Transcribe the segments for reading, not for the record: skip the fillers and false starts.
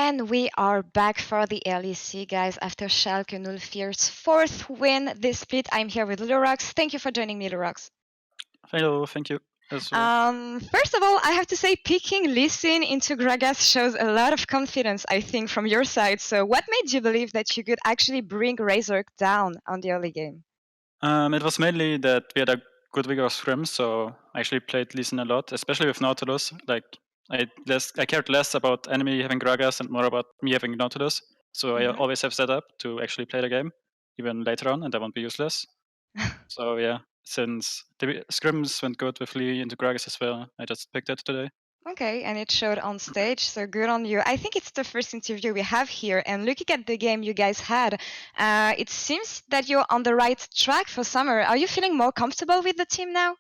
And we are back for the LEC, guys, after Schalke 04's fourth win this split. I'm here with Lurox. Thank you for joining me, Lurox. Hello, thank you. First of all, I have to say picking Lee Sin into Gragas shows a lot of confidence, I think, from your side. So what made you believe that you could actually bring Razork down on the early game? It was mainly that we had a good week of scrims, so I actually played Lee Sin a lot, especially with Nautilus. Like I cared less about enemy having Gragas and more about me having Nautilus. So I always have set up to actually play the game, even later on, and that won't be useless. So yeah, since the scrims went good with Lee into Gragas as well, I just picked it today. Okay, and it showed on stage, so good on you. I think it's the first interview we have here, and looking at the game you guys had, it seems that you're on the right track for summer. Are you feeling more comfortable with the team now?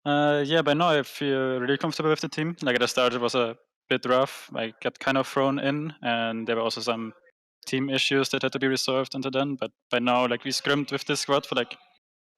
Yeah, by now I feel really comfortable with the team. Like at the start, it was a bit rough. I got kind of thrown in, and there were also some team issues that had to be resolved until then. But by now, like we scrimmed with this squad for like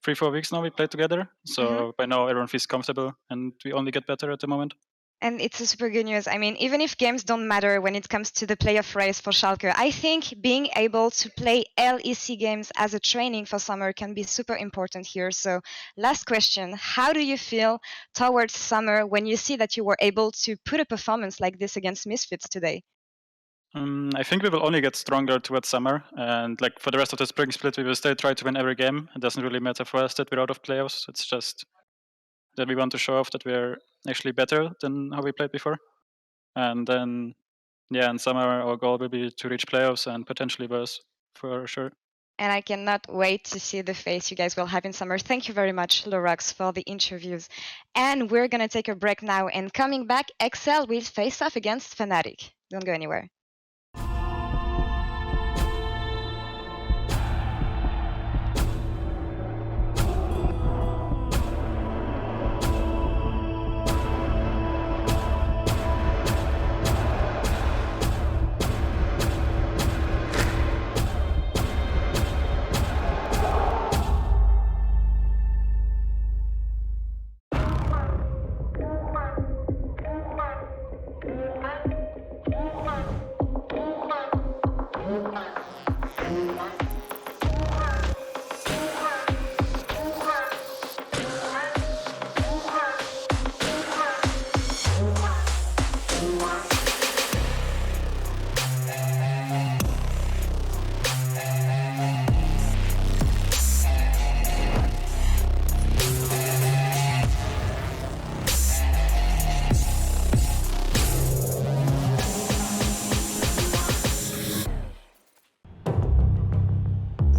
3-4 weeks now. We played together, so by now everyone feels comfortable, and we only get better at the moment. And it's a super good news. I mean, even if games don't matter when it comes to the playoff race for Schalke, I think being able to play LEC games as a training for summer can be super important here. So last question, how do you feel towards summer when you see that you were able to put a performance like this against Misfits today? I think we will only get stronger towards summer, and like for the rest of the spring split, we will still try to win every game. It doesn't really matter for us that we're out of playoffs. It's just that we want to show off that we're actually better than how we played before. And then, yeah, in summer, our goal will be to reach playoffs and potentially worse, for sure. And I cannot wait to see the face you guys will have in summer. Thank you very much, Lorax, for the interviews. And we're going to take a break now. And coming back, Excel will face off against Fnatic. Don't go anywhere.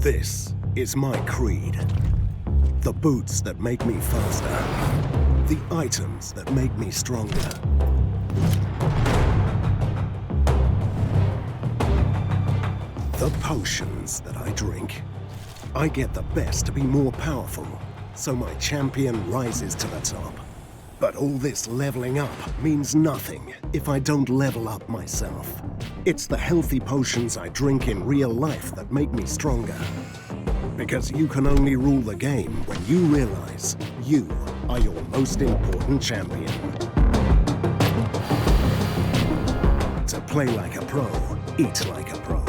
This is my creed. The boots that make me faster. The items that make me stronger. The potions that I drink. I get the best to be more powerful, so my champion rises to the top. But all this leveling up means nothing if I don't level up myself. It's the healthy potions I drink in real life that make me stronger. Because you can only rule the game when you realize you are your most important champion. To play like a pro, eat like a pro.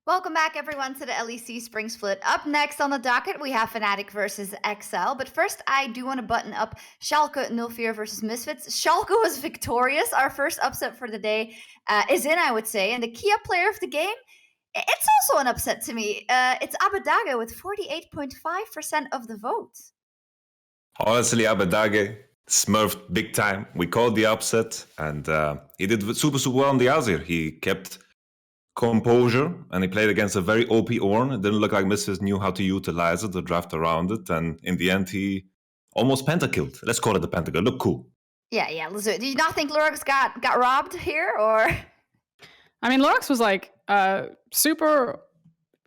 Welcome back, everyone, to the LEC Spring Split. Up next on the docket, we have Fnatic versus XL. But first, I do want to button up Schalke 04 versus Misfits. Schalke was victorious. Our first upset for the day is in, I would say. And the key up player of the game, it's also an upset to me. It's Abadage with 48.5% of the vote. Honestly, Abadage smurfed big time. We called the upset, and he did super well on the Azir. He kept composure, and he played against a very OP Ornn. It didn't look like Misfits knew how to utilize it, the draft around it, and in the end, he almost pentakilled. Let's call it the pentakill. Look cool. Yeah. Lazur, do you not think Lurx got robbed here, or? I mean, Lurx was like super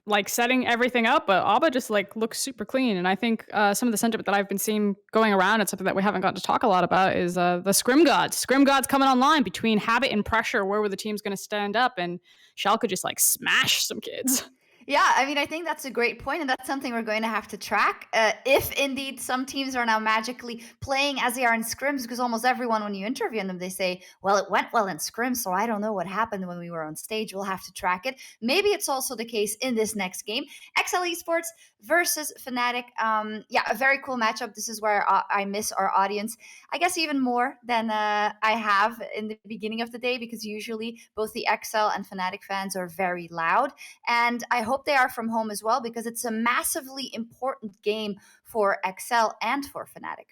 like setting everything up, but Abba just like looks super clean. And I think some of the sentiment that I've been seeing going around, and something that we haven't gotten to talk a lot about, is the Scrim Gods. Scrim Gods coming online between habit and pressure. Where were the teams going to stand up? And Schalke just like smash some kids. Yeah, I mean, I think that's a great point, and that's something we're going to have to track. If indeed some teams are now magically playing as they are in scrims, because almost everyone, when you interview them, they say, well, it went well in scrims, so I don't know what happened when we were on stage. We'll have to track it. Maybe it's also the case in this next game. XL Esports versus Fnatic. A very cool matchup. This is where I miss our audience, I guess, even more than I have in the beginning of the day, because usually both the XL and Fnatic fans are very loud. And I hope they are from home as well, because it's a massively important game for XL and for Fnatic.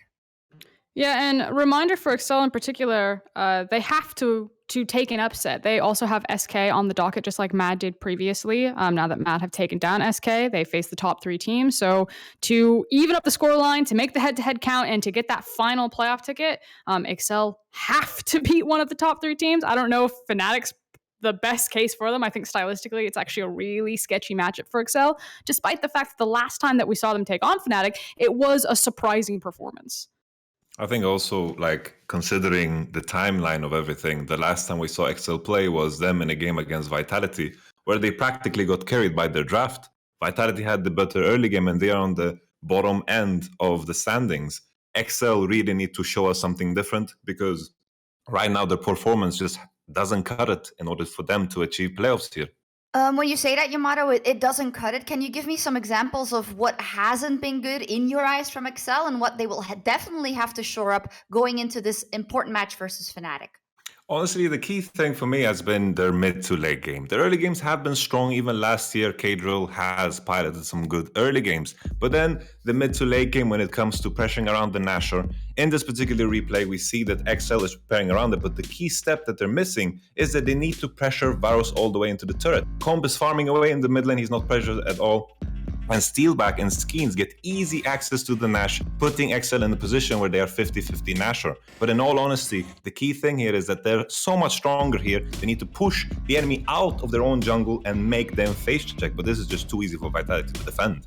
Yeah, and a reminder for XL in particular, they have to take an upset. They also have SK on the docket, just like Mad did previously. Now that Mad have taken down SK, they face the top 3 teams. So to even up the scoreline, to make the head-to-head count, and to get that final playoff ticket, XL have to beat one of the top 3 teams. I don't know if Fnatic's the best case for them. I think stylistically, it's actually a really sketchy matchup for XL, despite the fact that the last time that we saw them take on Fnatic, it was a surprising performance. I think also, like, considering the timeline of everything, the last time we saw XL play was them in a game against Vitality, where they practically got carried by their draft. Vitality had the better early game, and they are on the bottom end of the standings. XL really need to show us something different, because right now their performance just doesn't cut it in order for them to achieve playoffs here. When you say that, Yamato, it doesn't cut it. Can you give me some examples of what hasn't been good in your eyes from XL, and what they will definitely have to shore up going into this important match versus Fnatic? Honestly, the key thing for me has been their mid to late game. Their early games have been strong. Even last year, Caedrel has piloted some good early games. But then the mid to late game, when it comes to pressuring around the Nashor, in this particular replay, we see that XL is preparing around it. But the key step that they're missing is that they need to pressure Varus all the way into the turret. Comp is farming away in the mid lane. He's not pressured at all. And Steelback and Skeens get easy access to the Nash, putting XL in a position where they are 50-50 Nashor. But in all honesty, the key thing here is that they're so much stronger here. They need to push the enemy out of their own jungle and make them face check. But this is just too easy for Vitality to defend.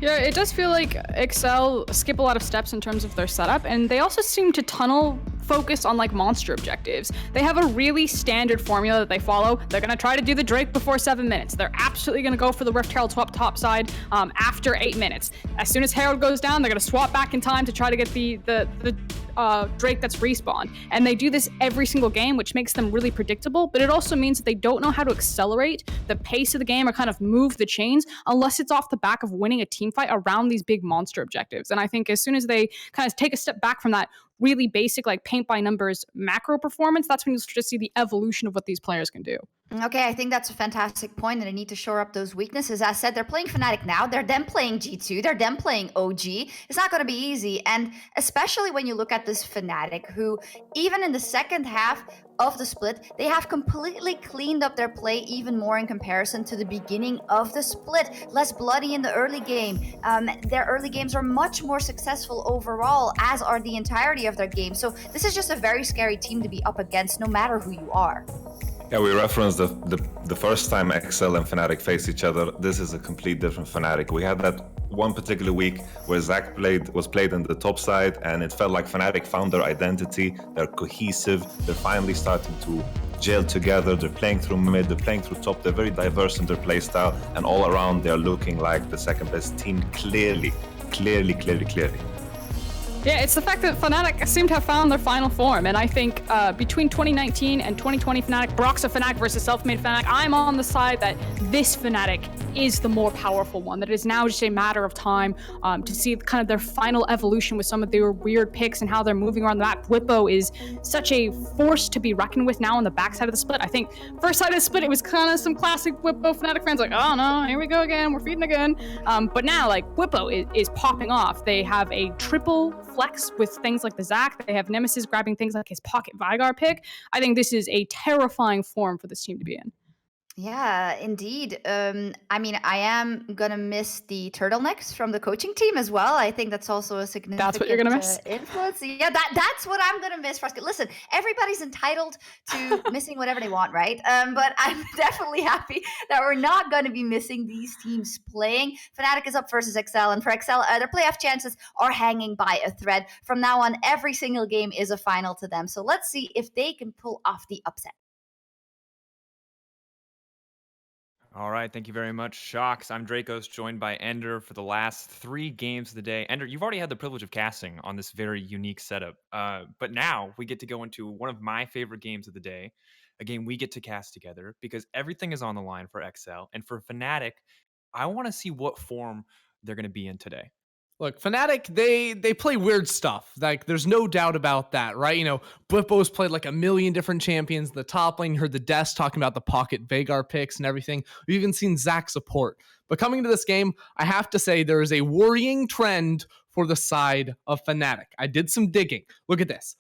Yeah, it does feel like XL skip a lot of steps in terms of their setup, and they also seem to tunnel focus on like monster objectives. They have a really standard formula that they follow. They're going to try to do the Drake before 7 minutes. They're absolutely going to go for the Rift Herald swap top side after 8 minutes. As soon as Herald goes down, they're going to swap back in time to try to get the Drake that's respawned. And they do this every single game, which makes them really predictable, but it also means that they don't know how to accelerate the pace of the game or kind of move the chains unless it's off the back of winning a team fight around these big monster objectives. And I think as soon as they kind of take a step back from that really basic, like paint by numbers macro performance, that's when you start to see the evolution of what these players can do. Okay, I think that's a fantastic point, and they need to shore up those weaknesses. As I said, they're playing Fnatic now. They're then playing G2. They're then playing OG. It's not going to be easy, and especially when you look at this Fnatic, who even in the second half of the split, they have completely cleaned up their play even more in comparison to the beginning of the split. Less bloody in the early game. Their early games are much more successful overall, as are the entirety of their game. So this is just a very scary team to be up against, no matter who you are. Yeah, we referenced the first time XL and Fnatic faced each other. This is a complete different Fnatic. We had that one particular week where Zac was played in the top side, and it felt like Fnatic found their identity. They're cohesive. They're finally starting to gel together. They're playing through mid. They're playing through top. They're very diverse in their play style, and all around they're looking like the second best team. Clearly. Yeah, it's the fact that Fnatic seem to have found their final form, and I think between 2019 and 2020 Fnatic, Broxah Fnatic versus Selfmade Fnatic, I'm on the side that this Fnatic is the more powerful one, that it is now just a matter of time to see kind of their final evolution with some of their weird picks and how they're moving around the map. Bwipo is such a force to be reckoned with now on the backside of the split. I think first side of the split, it was kind of some classic Bwipo Fnatic fans like, oh no, here we go again, we're feeding again. But now, like, Bwipo is popping off. They have a triple flex with things like the Zac. They have Nemesis grabbing things like his pocket Vigar pick. I think this is a terrifying form for this team to be in. Yeah, indeed. I mean, I am gonna miss the turtlenecks from the coaching team as well. I think that's also a significant That's what you're gonna miss? influence. Yeah, that's what I'm gonna miss. Listen, everybody's entitled to missing whatever they want, right? But I'm definitely happy that we're not gonna be missing these teams playing. Fnatic is up versus XL, and for XL, their playoff chances are hanging by a thread. From now on, every single game is a final to them. So let's see if they can pull off the upset. All right, thank you very much, Shocks. I'm Dracos, joined by Ender for the last 3 games of the day. Ender, you've already had the privilege of casting on this very unique setup, but now we get to go into one of my favorite games of the day, a game we get to cast together because everything is on the line for XL, and for Fnatic, I want to see what form they're going to be in today. Look, Fnatic, they play weird stuff. Like, there's no doubt about that, right? You know, Bwipo's played like a million different champions in the top lane. You heard the Des talking about the pocket Veigar picks and everything. We've even seen Zac support. But coming into this game, I have to say there is a worrying trend for the side of Fnatic. I did some digging. Look at this.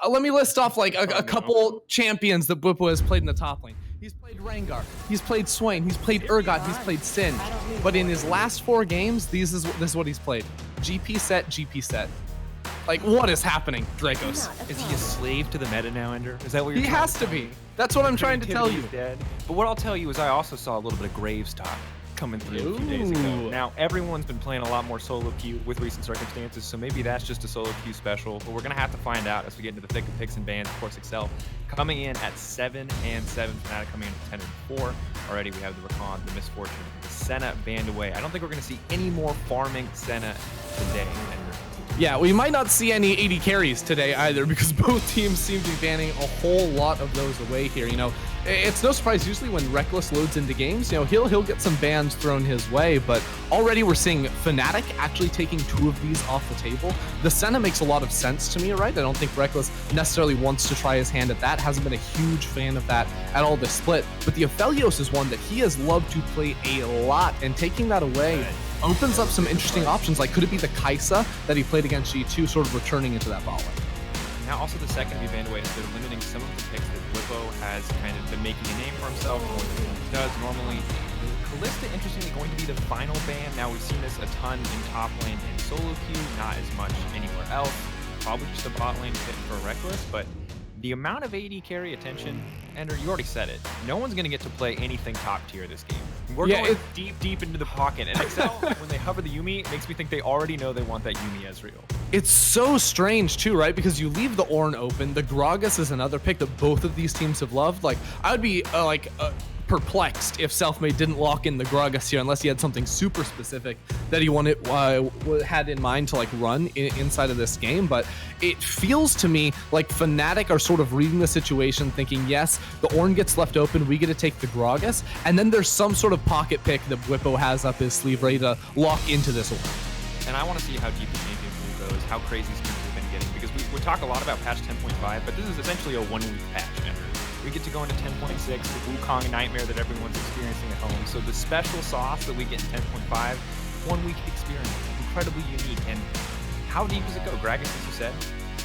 Let me list off like a couple champions that Bwipo has played in the top lane. He's played Rengar, he's played Swain, he's played Urgot, he's played Sin. But in his last 4 games, this is what he's played. GP set, GP set. Like, what is happening, Dracos? Is he a slave to the meta now, Ender? Is that what you're He trying has to be. That's what I'm trying to tell you. Dead. But what I'll tell you is I also saw a little bit of Graves talk coming through a few days ago. Now, everyone's been playing a lot more solo queue with recent circumstances, so maybe that's just a solo queue special, but we're going to have to find out as we get into the thick of picks and bans. Of course, XL coming in at 7-7, Fnatic coming in at 10-4. Already we have the Rakan, the Misfortune, the Senna banned away. I don't think we're going to see any more farming Senna today. Yeah, we might not see any 80 carries today either because both teams seem to be banning a whole lot of those away here. You know, it's no surprise usually when Rekkles loads into games, you know, he'll get some bans thrown his way, but already we're seeing Fnatic actually taking 2 of these off the table. The Senna makes a lot of sense to me, right? I don't think Rekkles necessarily wants to try his hand at that, hasn't been a huge fan of that at all this split, but the Aphelios is one that he has loved to play a lot, and taking that away opens up some interesting options. Like, could it be the Kaisa that he played against G2 sort of returning into that bot lane? Now also the second to be banned away is they're limiting some of the picks that Bwipo has kind of been making a name for himself more than he does normally. Kalista, interestingly, going to be the final ban. Now we've seen this a ton in top lane and solo queue, not as much anywhere else. Probably just a bot lane fit for Rekkles, but the amount of AD carry attention, Ender, you already said it. No one's going to get to play anything top tier this game. We're going deep into the pocket. And XL, when they hover the Yuumi, it makes me think they already know they want that Yuumi Ezreal. It's so strange too, right? Because you leave the Ornn open. The Gragas is another pick that both of these teams have loved. Like, I would be perplexed if Selfmade didn't lock in the Gragas here unless he had something super specific that he had in mind to like run inside of this game. But it feels to me like Fnatic are sort of reading the situation, thinking, yes, the Ornn gets left open, we get to take the Gragas, and then there's some sort of pocket pick that Bwipo has up his sleeve ready to lock into this Ornn. And I want to see how deep the champion pool goes, how crazy these teams have been getting, because we talk a lot about patch 10.5, but this is essentially a 1-week patch. We get to go into 10.6, the Wukong nightmare that everyone's experiencing at home. So the special sauce that we get in 10.5, 1 week experience, incredibly unique. And how deep does it go? Gragas, as you said,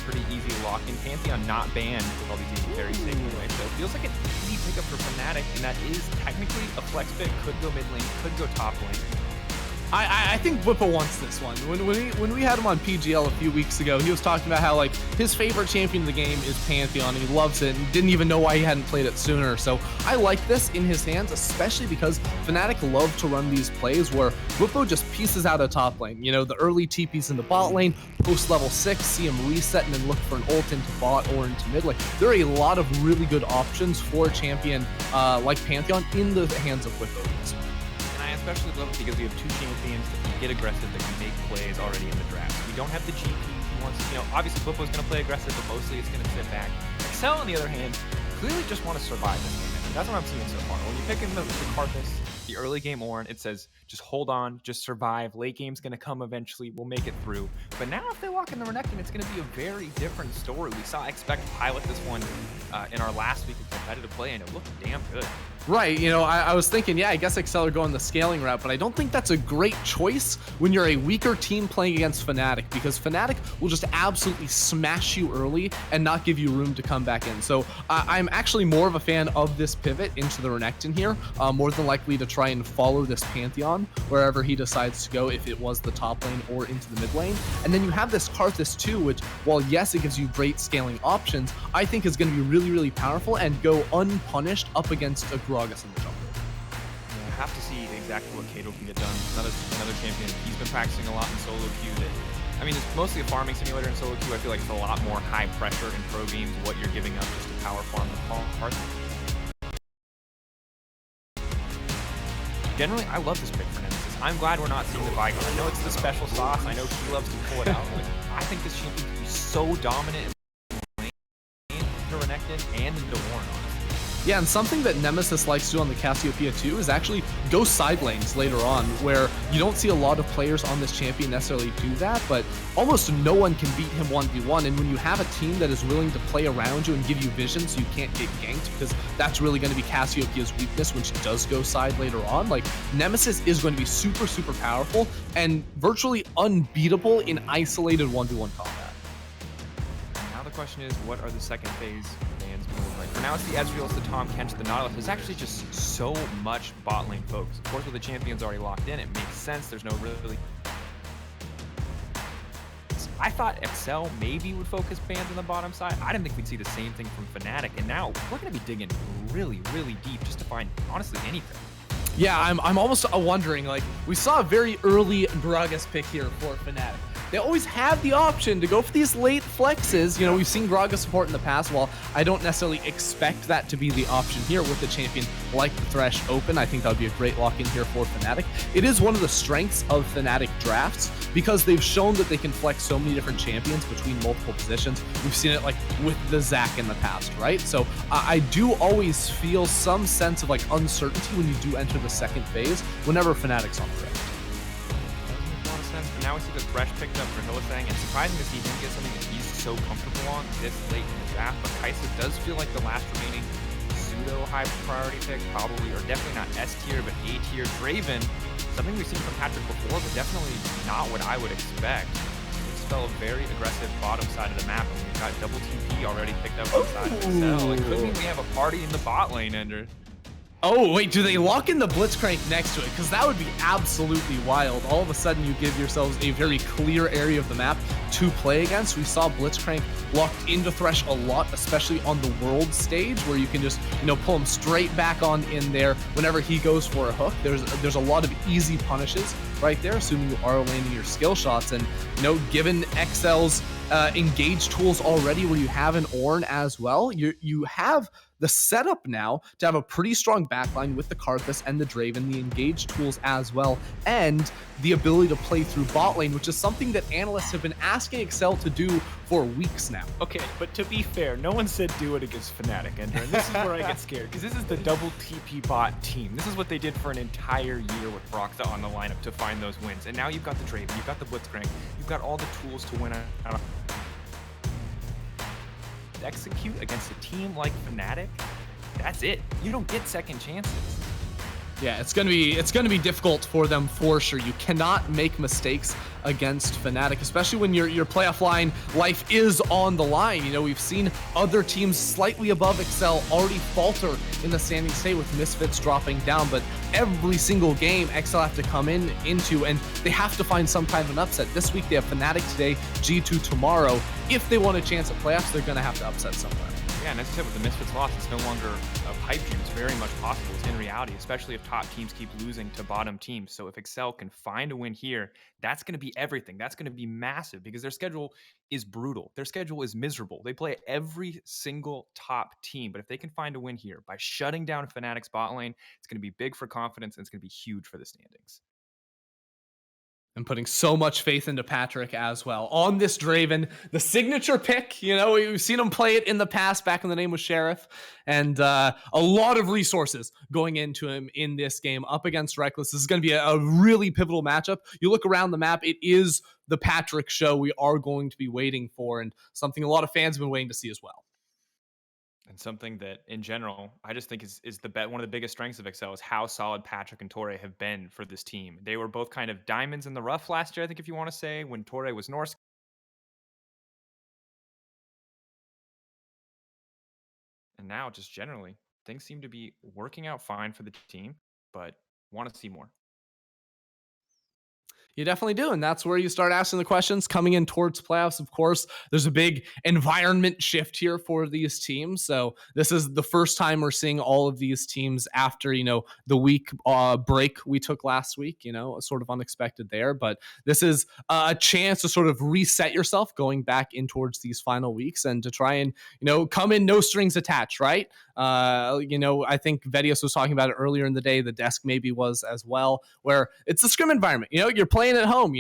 pretty easy to lock in. Pantheon not banned with all these easy carries taken away. So it feels like an easy pickup for Fnatic, and that is technically a flex pick. Could go mid lane, could go top lane. I think Bwipo wants this one. When we had him on PGL a few weeks ago, he was talking about how like his favorite champion of the game is Pantheon, and he loves it and didn't even know why he hadn't played it sooner. So I like this in his hands, especially because Fnatic love to run these plays where Bwipo just pieces out a top lane. You know, the early TPs in the bot lane, post level 6, see him reset and then look for an ult into bot or into mid lane. There are a lot of really good options for a champion like Pantheon in the hands of Bwipo. I especially love it because we have 2 champions that can get aggressive, that can make plays already in the draft. We don't have the GP wants, obviously Bwipo's going to play aggressive, but mostly it's going to sit back. Excel, on the other hand, clearly just want to survive this game. That's what I'm seeing so far. When you pick in the Karthus, the early game Ornn, it says just hold on, just survive. Late game's going to come eventually. We'll make it through. But now if they lock in the Renekton, it's going to be a very different story. We saw Epect pilot this one in our last week of competitive play, and it looked damn good. Right, I was thinking, yeah, I guess Excel are going the scaling route, but I don't think that's a great choice when you're a weaker team playing against Fnatic, because Fnatic will just absolutely smash you early and not give you room to come back in. So I'm actually more of a fan of this pivot into the Renekton here, more than likely to try and follow this Pantheon wherever he decides to go, if it was the top lane or into the mid lane. And then you have this Karthus too, which, while yes, it gives you great scaling options, I think is going to be really, really powerful and go unpunished up against a Gragas in the jungle. Yeah, I have to see exactly what Caedrel can get done. Another champion. He's been practicing a lot in solo queue. It's mostly a farming simulator in solo queue. I feel like it's a lot more high pressure in pro games, what you're giving up just to power farm the part. Generally, I love this pick for Nemesis. I'm glad we're not seeing the Vigar. I know it's the special sauce. I know she loves to pull it out. I think this champion can be so dominant in the Renekton and in the Ornn, honestly. Yeah, and something that Nemesis likes to do on the Cassiopeia too is actually go side lanes later on, where you don't see a lot of players on this champion necessarily do that, but almost no one can beat him 1v1. And when you have a team that is willing to play around you and give you vision so you can't get ganked, because that's really going to be Cassiopeia's weakness when she does go side later on, like, Nemesis is going to be super, super powerful and virtually unbeatable in isolated 1v1 combat. Now the question is, what are the second phase bans move like? For now, it's the Ezreal, it's the Tahm Kench, the Nautilus. There's actually just so much bot lane focus. Of course, with the champions already locked in, it makes sense. There's no really... I thought Excel maybe would focus bans on the bottom side. I didn't think we'd see the same thing from Fnatic, and now we're going to be digging really, really deep just to find, honestly, anything. Yeah, I'm almost wondering, like, we saw a very early Gragas pick here for Fnatic. They always have the option to go for these late flexes. We've seen Gragas support in the past. While I don't necessarily expect that to be the option here with the champion like the Thresh open, I think that would be a great lock-in here for Fnatic. It is one of the strengths of Fnatic drafts because they've shown that they can flex so many different champions between multiple positions. We've seen it like with the Zac in the past, right? So I do always feel some sense of like uncertainty when you do enter the second phase whenever Fnatic's on the rail. But now we see the Thresh picked up for Hylissang, and surprising to see him get something that he's so comfortable on this late in the draft. But Kai'Sa does feel like the last remaining pseudo high priority pick, probably, or definitely not S tier, but A tier. Draven, something we've seen from Patrik before, but definitely not what I would expect. This fell a very aggressive bottom side of the map, and we've got double TP already picked up inside of Excel. It could mean we have a party in the bot lane, Ender. Oh, wait, do they lock in the Blitzcrank next to it? Because that would be absolutely wild. All of a sudden, you give yourselves a very clear area of the map to play against. We saw Blitzcrank locked into Thresh a lot, especially on the world stage, where you can just, pull him straight back on in there whenever he goes for a hook. There's a lot of easy punishes right there, assuming you are landing your skill shots. And, given Excel's engage tools already, where you have an Ornn as well, you have the setup now to have a pretty strong backline with the Karthus and the Draven, the engage tools as well, and the ability to play through bot lane, which is something that analysts have been asking Excel to do for weeks now. Okay, but to be fair, no one said do it against Fnatic, Ender, and this is where I get scared, because this is the double TP bot team. This is what they did for an entire year with Broxah on the lineup to find those wins, and now you've got the Draven, you've got the Blitzcrank, you've got all the tools to win out. Execute against a team like Fnatic, that's it. You don't get second chances. Yeah, it's gonna be difficult for them for sure. You cannot make mistakes against Fnatic, especially when your playoff line life is on the line. We've seen other teams slightly above Excel already falter in the standing state with Misfits dropping down, but every single game Excel have to come into, and they have to find some kind of an upset. This week they have Fnatic today, G2 tomorrow. If they want a chance at playoffs, they're gonna have to upset somewhere. Yeah, and as I said, with the Misfits loss, it's no longer a pipe dream. It's very much possible. It's in reality, especially if top teams keep losing to bottom teams. So if Excel can find a win here, that's going to be everything. That's going to be massive because their schedule is brutal. Their schedule is miserable. They play every single top team. But if they can find a win here by shutting down Fnatic's bot lane, it's going to be big for confidence and it's going to be huge for the standings. I'm putting so much faith into Patrik as well on this Draven, the signature pick. You know, we've seen him play it in the past back when the name was Sheriff, and a lot of resources going into him in this game up against Rekkles. This is going to be a really pivotal matchup. You look around the map, it is the Patrik show we are going to be waiting for, and something a lot of fans have been waiting to see as well. And something that, in general, I just think is one of the biggest strengths of Excel is how solid Patrik and Torre have been for this team. They were both kind of diamonds in the rough last year, I think, if you want to say, when Torre was Norse. And now, just generally, things seem to be working out fine for the team, but want to see more. You definitely do. And that's where you start asking the questions coming in towards playoffs. Of course, there's a big environment shift here for these teams. So this is the first time we're seeing all of these teams after, the week break we took last week, sort of unexpected there. But this is a chance to sort of reset yourself going back in towards these final weeks and to try and, come in no strings attached, right? I think Vedios was talking about it earlier in the day. The desk maybe was as well, where it's a scrim environment. You're playing at home.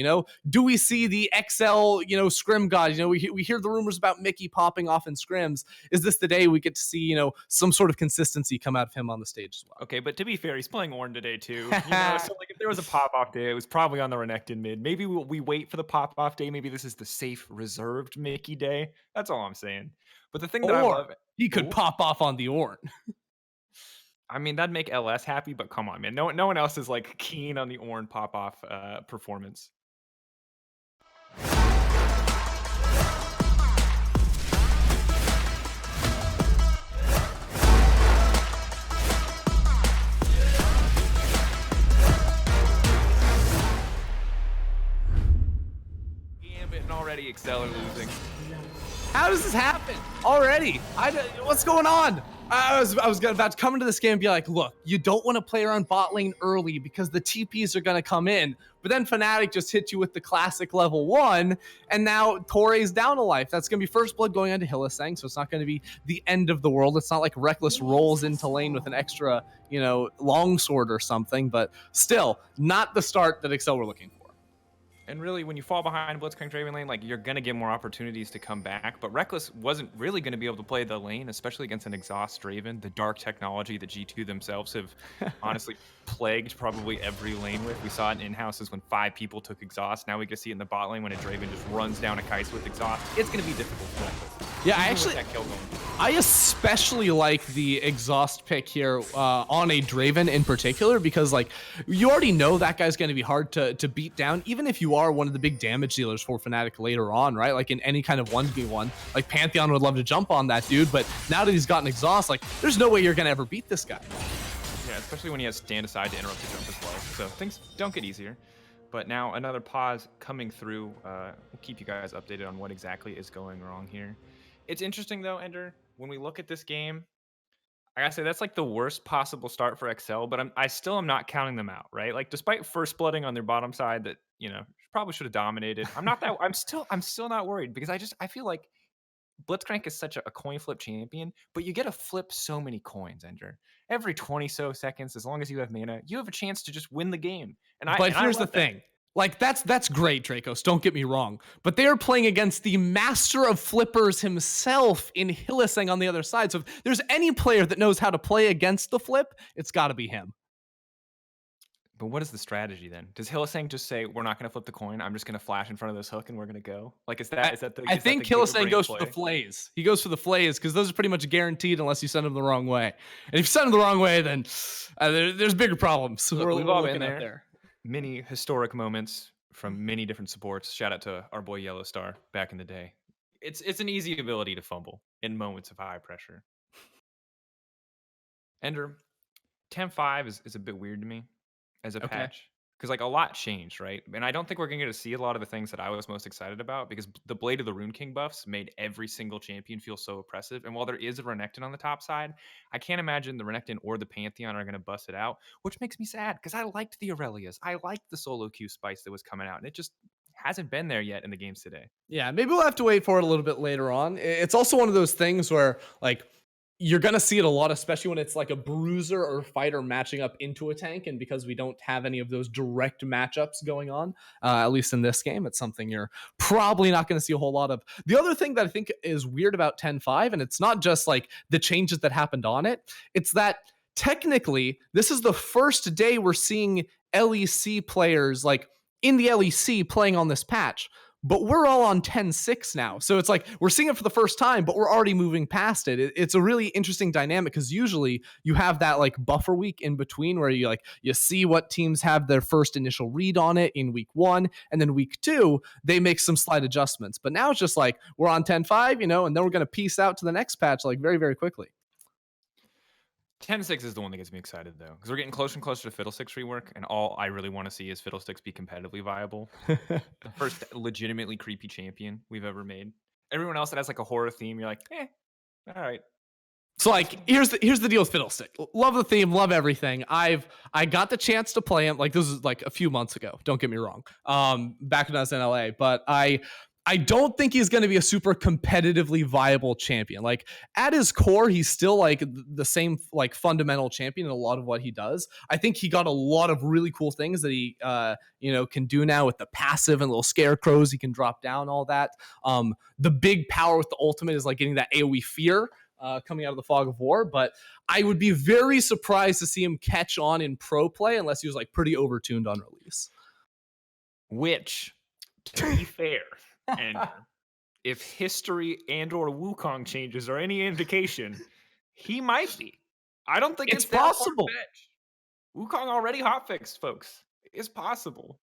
Do we see the XL, scrim god? We hear the rumors about Mickey popping off in scrims. Is this the day we get to see, some sort of consistency come out of him on the stage as well? Okay, but to be fair, he's playing Ornn today too. So if there was a pop-off day, it was probably on the Renekton mid. Maybe we wait for the pop-off day. Maybe this is the safe, reserved Mickey day. That's all I'm saying. But the thing that I love, he could pop off on the Ornn. I mean, that'd make LS happy, but come on, man. No one else is like keen on the Ornn pop-off performance. Gambit and already Excel are losing. How does this happen already? What's going on? I was about to come into this game and be like, look, you don't want to play around bot lane early because the TPs are going to come in. But then Fnatic just hit you with the classic level 1, and now Torre's down a life. That's going to be first blood going on to Hylissang, so it's not going to be the end of the world. It's not like Rekkles rolls into lane with an extra, longsword or something, but still, not the start that Excel were looking for. And really, when you fall behind Blitzcrank Draven lane, you're going to get more opportunities to come back. But Rekkles wasn't really going to be able to play the lane, especially against an Exhaust Draven, the dark technology that G2 themselves have honestly plagued probably every lane with. We saw it in in-houses when 5 people took Exhaust. Now we can see it in the bot lane when a Draven just runs down a Kais with Exhaust. It's going to be difficult for Rekkles. Yeah, I especially like the Exhaust pick here on a Draven in particular because, you already know that guy's going to be hard to beat down, even if you are one of the big damage dealers for Fnatic later on, right? Like in any kind of 1v1. Like Pantheon would love to jump on that dude, but now that he's gotten Exhaust, there's no way you're going to ever beat this guy. Yeah, especially when he has stand aside to interrupt the jump as well. So things don't get easier. But now another pause coming through. We'll keep you guys updated on what exactly is going wrong here. It's interesting though, Ender, when we look at this game, I gotta say that's the worst possible start for Excel, but I still am not counting them out, right? Despite first blooding on their bottom side that, probably should have dominated. I'm still not worried because I feel like Blitzcrank is such a coin flip champion, but you get to flip so many coins, Ender. Every 20 so seconds, as long as you have mana, you have a chance to just win the game. But here's the thing. That's great, Dracos, don't get me wrong. But they are playing against the master of flippers himself in Hylissang on the other side. So if there's any player that knows how to play against the flip, it's got to be him. But what is the strategy then? Does Hylissang just say, we're not going to flip the coin, I'm just going to flash in front of this hook and we're going to go? I think Hylissang goes for the flays. He goes for the flays because those are pretty much guaranteed unless you send him the wrong way. And if you send him the wrong way, then there's bigger problems. So we've all been there. Many historic moments from many different supports. Shout out to our boy Yellow Star back in the day. It's an easy ability to fumble in moments of high pressure. Ender, 10-5 is a bit weird to me as a patch. Because a lot changed, right? And I don't think we're going to get to see a lot of the things that I was most excited about because the Blade of the Rune King buffs made every single champion feel so oppressive. And while there is a Renekton on the top side, I can't imagine the Renekton or the Pantheon are going to bust it out, which makes me sad because I liked the Aurelias. I liked the solo Q spice that was coming out, and it just hasn't been there yet in the games today. Yeah, maybe we'll have to wait for it a little bit later on. It's also one of those things where, you're going to see it a lot, especially when it's like a bruiser or fighter matching up into a tank. And because we don't have any of those direct matchups going on, at least in this game, it's something you're probably not going to see a whole lot of. The other thing that I think is weird about 10.5, and it's not just like the changes that happened on it, it's that technically this is the first day we're seeing LEC players like in the LEC playing on this patch. But we're all on 10.6 now. So it's like we're seeing it for the first time, but we're already moving past it. It's a really interesting dynamic because usually you have that like buffer week in between where you see what teams have their first initial read on it in week 1, and then week 2, they make some slight adjustments. But now it's just like we're on 10.5, and then we're going to piece out to the next patch like very, very quickly. 10.6 is the one that gets me excited, though, because we're getting closer and closer to Fiddlesticks rework, and all I really want to see is Fiddlesticks be competitively viable. The first legitimately creepy champion we've ever made. Everyone else that has like a horror theme, you're like, all right. So like here's the deal with Fiddlestick. Love the theme, love everything. I got the chance to play him. Like this was like a few months ago. Don't get me wrong. Back when I was in LA, but I don't think he's going to be a super competitively viable champion. Like at his core, he's still like the same like fundamental champion in a lot of what he does. I think he got a lot of really cool things that he can do now with the passive and little scarecrows. He can drop down all that. The big power with the ultimate is like getting that AoE fear coming out of the Fog of War. But I would be very surprised to see him catch on in pro play unless he was like pretty overtuned on release. Which, to be fair. And if history and or Wukong changes are any indication, he might be. I don't think it's possible. Wukong already hotfixed, folks. It's possible.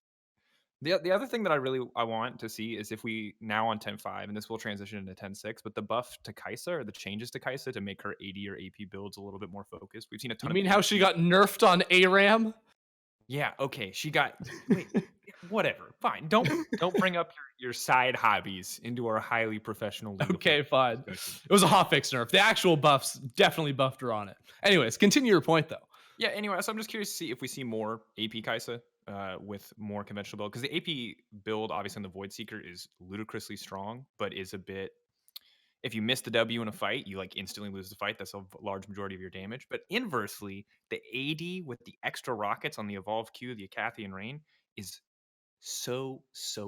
The other thing that I want to see is if we now on 10.5, and this will transition into 10.6, but the buff to Kai'Sa or the changes to Kai'Sa to make her AD or AP builds a little bit more focused. We've seen a ton. You mean how she got nerfed on ARAM? Yeah, okay. She got whatever. Fine. Don't bring up your side hobbies into our highly professional league. Okay, fine. It was a hotfix nerf. The actual buffs definitely buffed her on it. Anyways, continue your point though. Yeah, anyway, so I'm just curious to see if we see more AP Kai'Sa with more conventional build. Because the AP build, obviously, on the Void Seeker is ludicrously strong, but is a bit... If you miss the W in a fight, you like instantly lose the fight. That's a large majority of your damage. But inversely, the AD with the extra rockets on the Evolve Q, the Acathian Rain, is so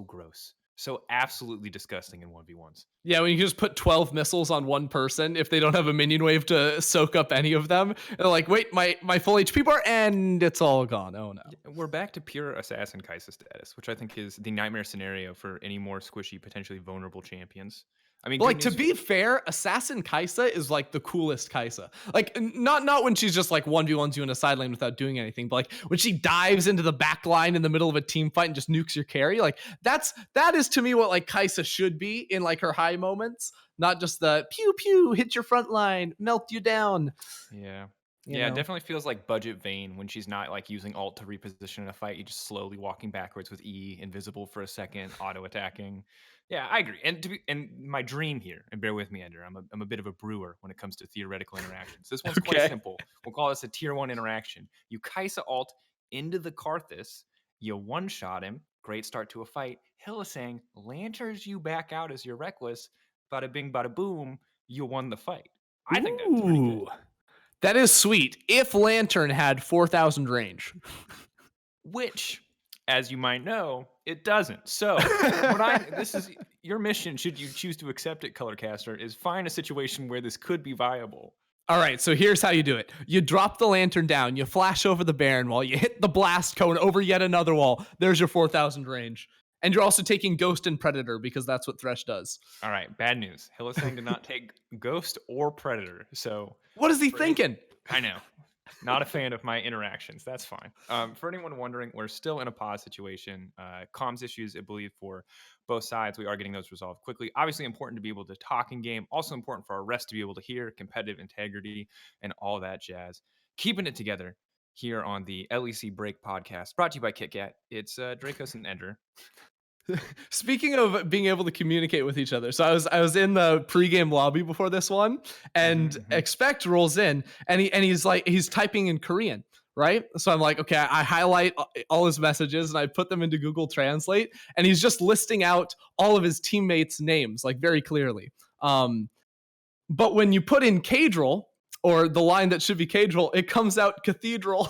gross. So absolutely disgusting in 1v1s. Yeah, when you just put 12 missiles on one person, if they don't have a minion wave to soak up any of them, they're like, wait, my full HP bar, and it's all gone. Oh no. We're back to pure Assassin Kai'Sa status, which I think is the nightmare scenario for any more squishy, potentially vulnerable champions. I mean, like to be fair, Assassin Kai'Sa is like the coolest Kai'Sa. Like not when she's just like 1v1s you in a side lane without doing anything, but like when she dives into the back line in the middle of a team fight and just nukes your carry. Like that is to me what like Kai'Sa should be in like her high moments, not just the pew pew hit your front line, melt you down. Yeah. It definitely feels like budget Vayne when she's not like using ult to reposition in a fight. You're just slowly walking backwards with E, invisible for a second, auto attacking. Yeah, I agree. And my dream here, and bear with me, Ender, I'm a bit of a brewer when it comes to theoretical interactions. This one's quite simple. We'll call this a tier 1 interaction. You Kai'Sa ult into the Karthus, you one-shot him, great start to a fight. Hylissang lanterns you back out as your Rekkles, bada bing, bada boom, you won the fight. I think that's pretty good. That is sweet. If Lantern had 4,000 range. Which, as you might know, it doesn't. So, this is your mission, should you choose to accept it, Colorcaster, is find a situation where this could be viable. All right, so here's how you do it. You drop the Lantern down, you flash over the Baron wall, you hit the blast cone over yet another wall. There's your 4,000 range. And you're also taking Ghost and Predator because that's what Thresh does. All right, bad news. Hylissang did not take Ghost or Predator, so... What is he thinking? I know. Not a fan of my interactions. That's fine. For anyone wondering, we're still in a pause situation. Comms issues, I believe, for both sides. We are getting those resolved quickly. Obviously important to be able to talk in game. Also important for our rest to be able to hear, competitive integrity, and all that jazz. Keeping it together here on the LEC Break podcast, brought to you by KitKat. It's Dracos and Ender. Speaking of being able to communicate with each other, so I was in the pregame lobby before this one, and Epect rolls in, and he's typing in Korean, right? So I'm like, okay, I highlight all his messages and I put them into Google Translate, and he's just listing out all of his teammates' names like very clearly. But when you put in Caedrel, or the line that should be Caedrel, it comes out Cathedral.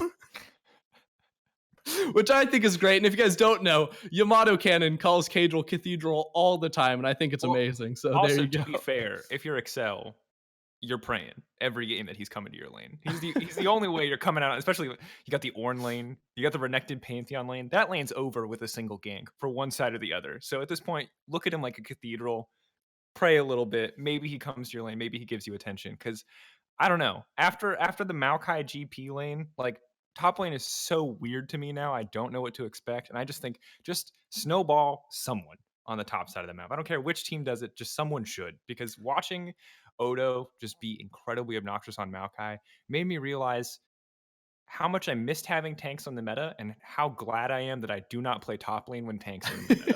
Which I think is great. And if you guys don't know, Yamato Cannon calls Caedrel Cathedral all the time, and I think it's amazing. So Also, there you go. to be fair, if you're Excel, you're praying every game that he's coming to your lane. He's the only way you're coming out, especially you got the Ornn lane, you got the Renekton Pantheon lane. That lane's over with a single gank for one side or the other. So at this point, look at him like a cathedral, pray a little bit. Maybe he comes to your lane, maybe he gives you attention. Because I don't know. After the Maokai GP lane, like top lane is so weird to me now. I don't know what to expect. And I just think just snowball someone on the top side of the map. I don't care which team does it, just someone should. Because watching Odo just be incredibly obnoxious on Maokai made me realize how much I missed having tanks on the meta and how glad I am that I do not play top lane when tanks are in the meta.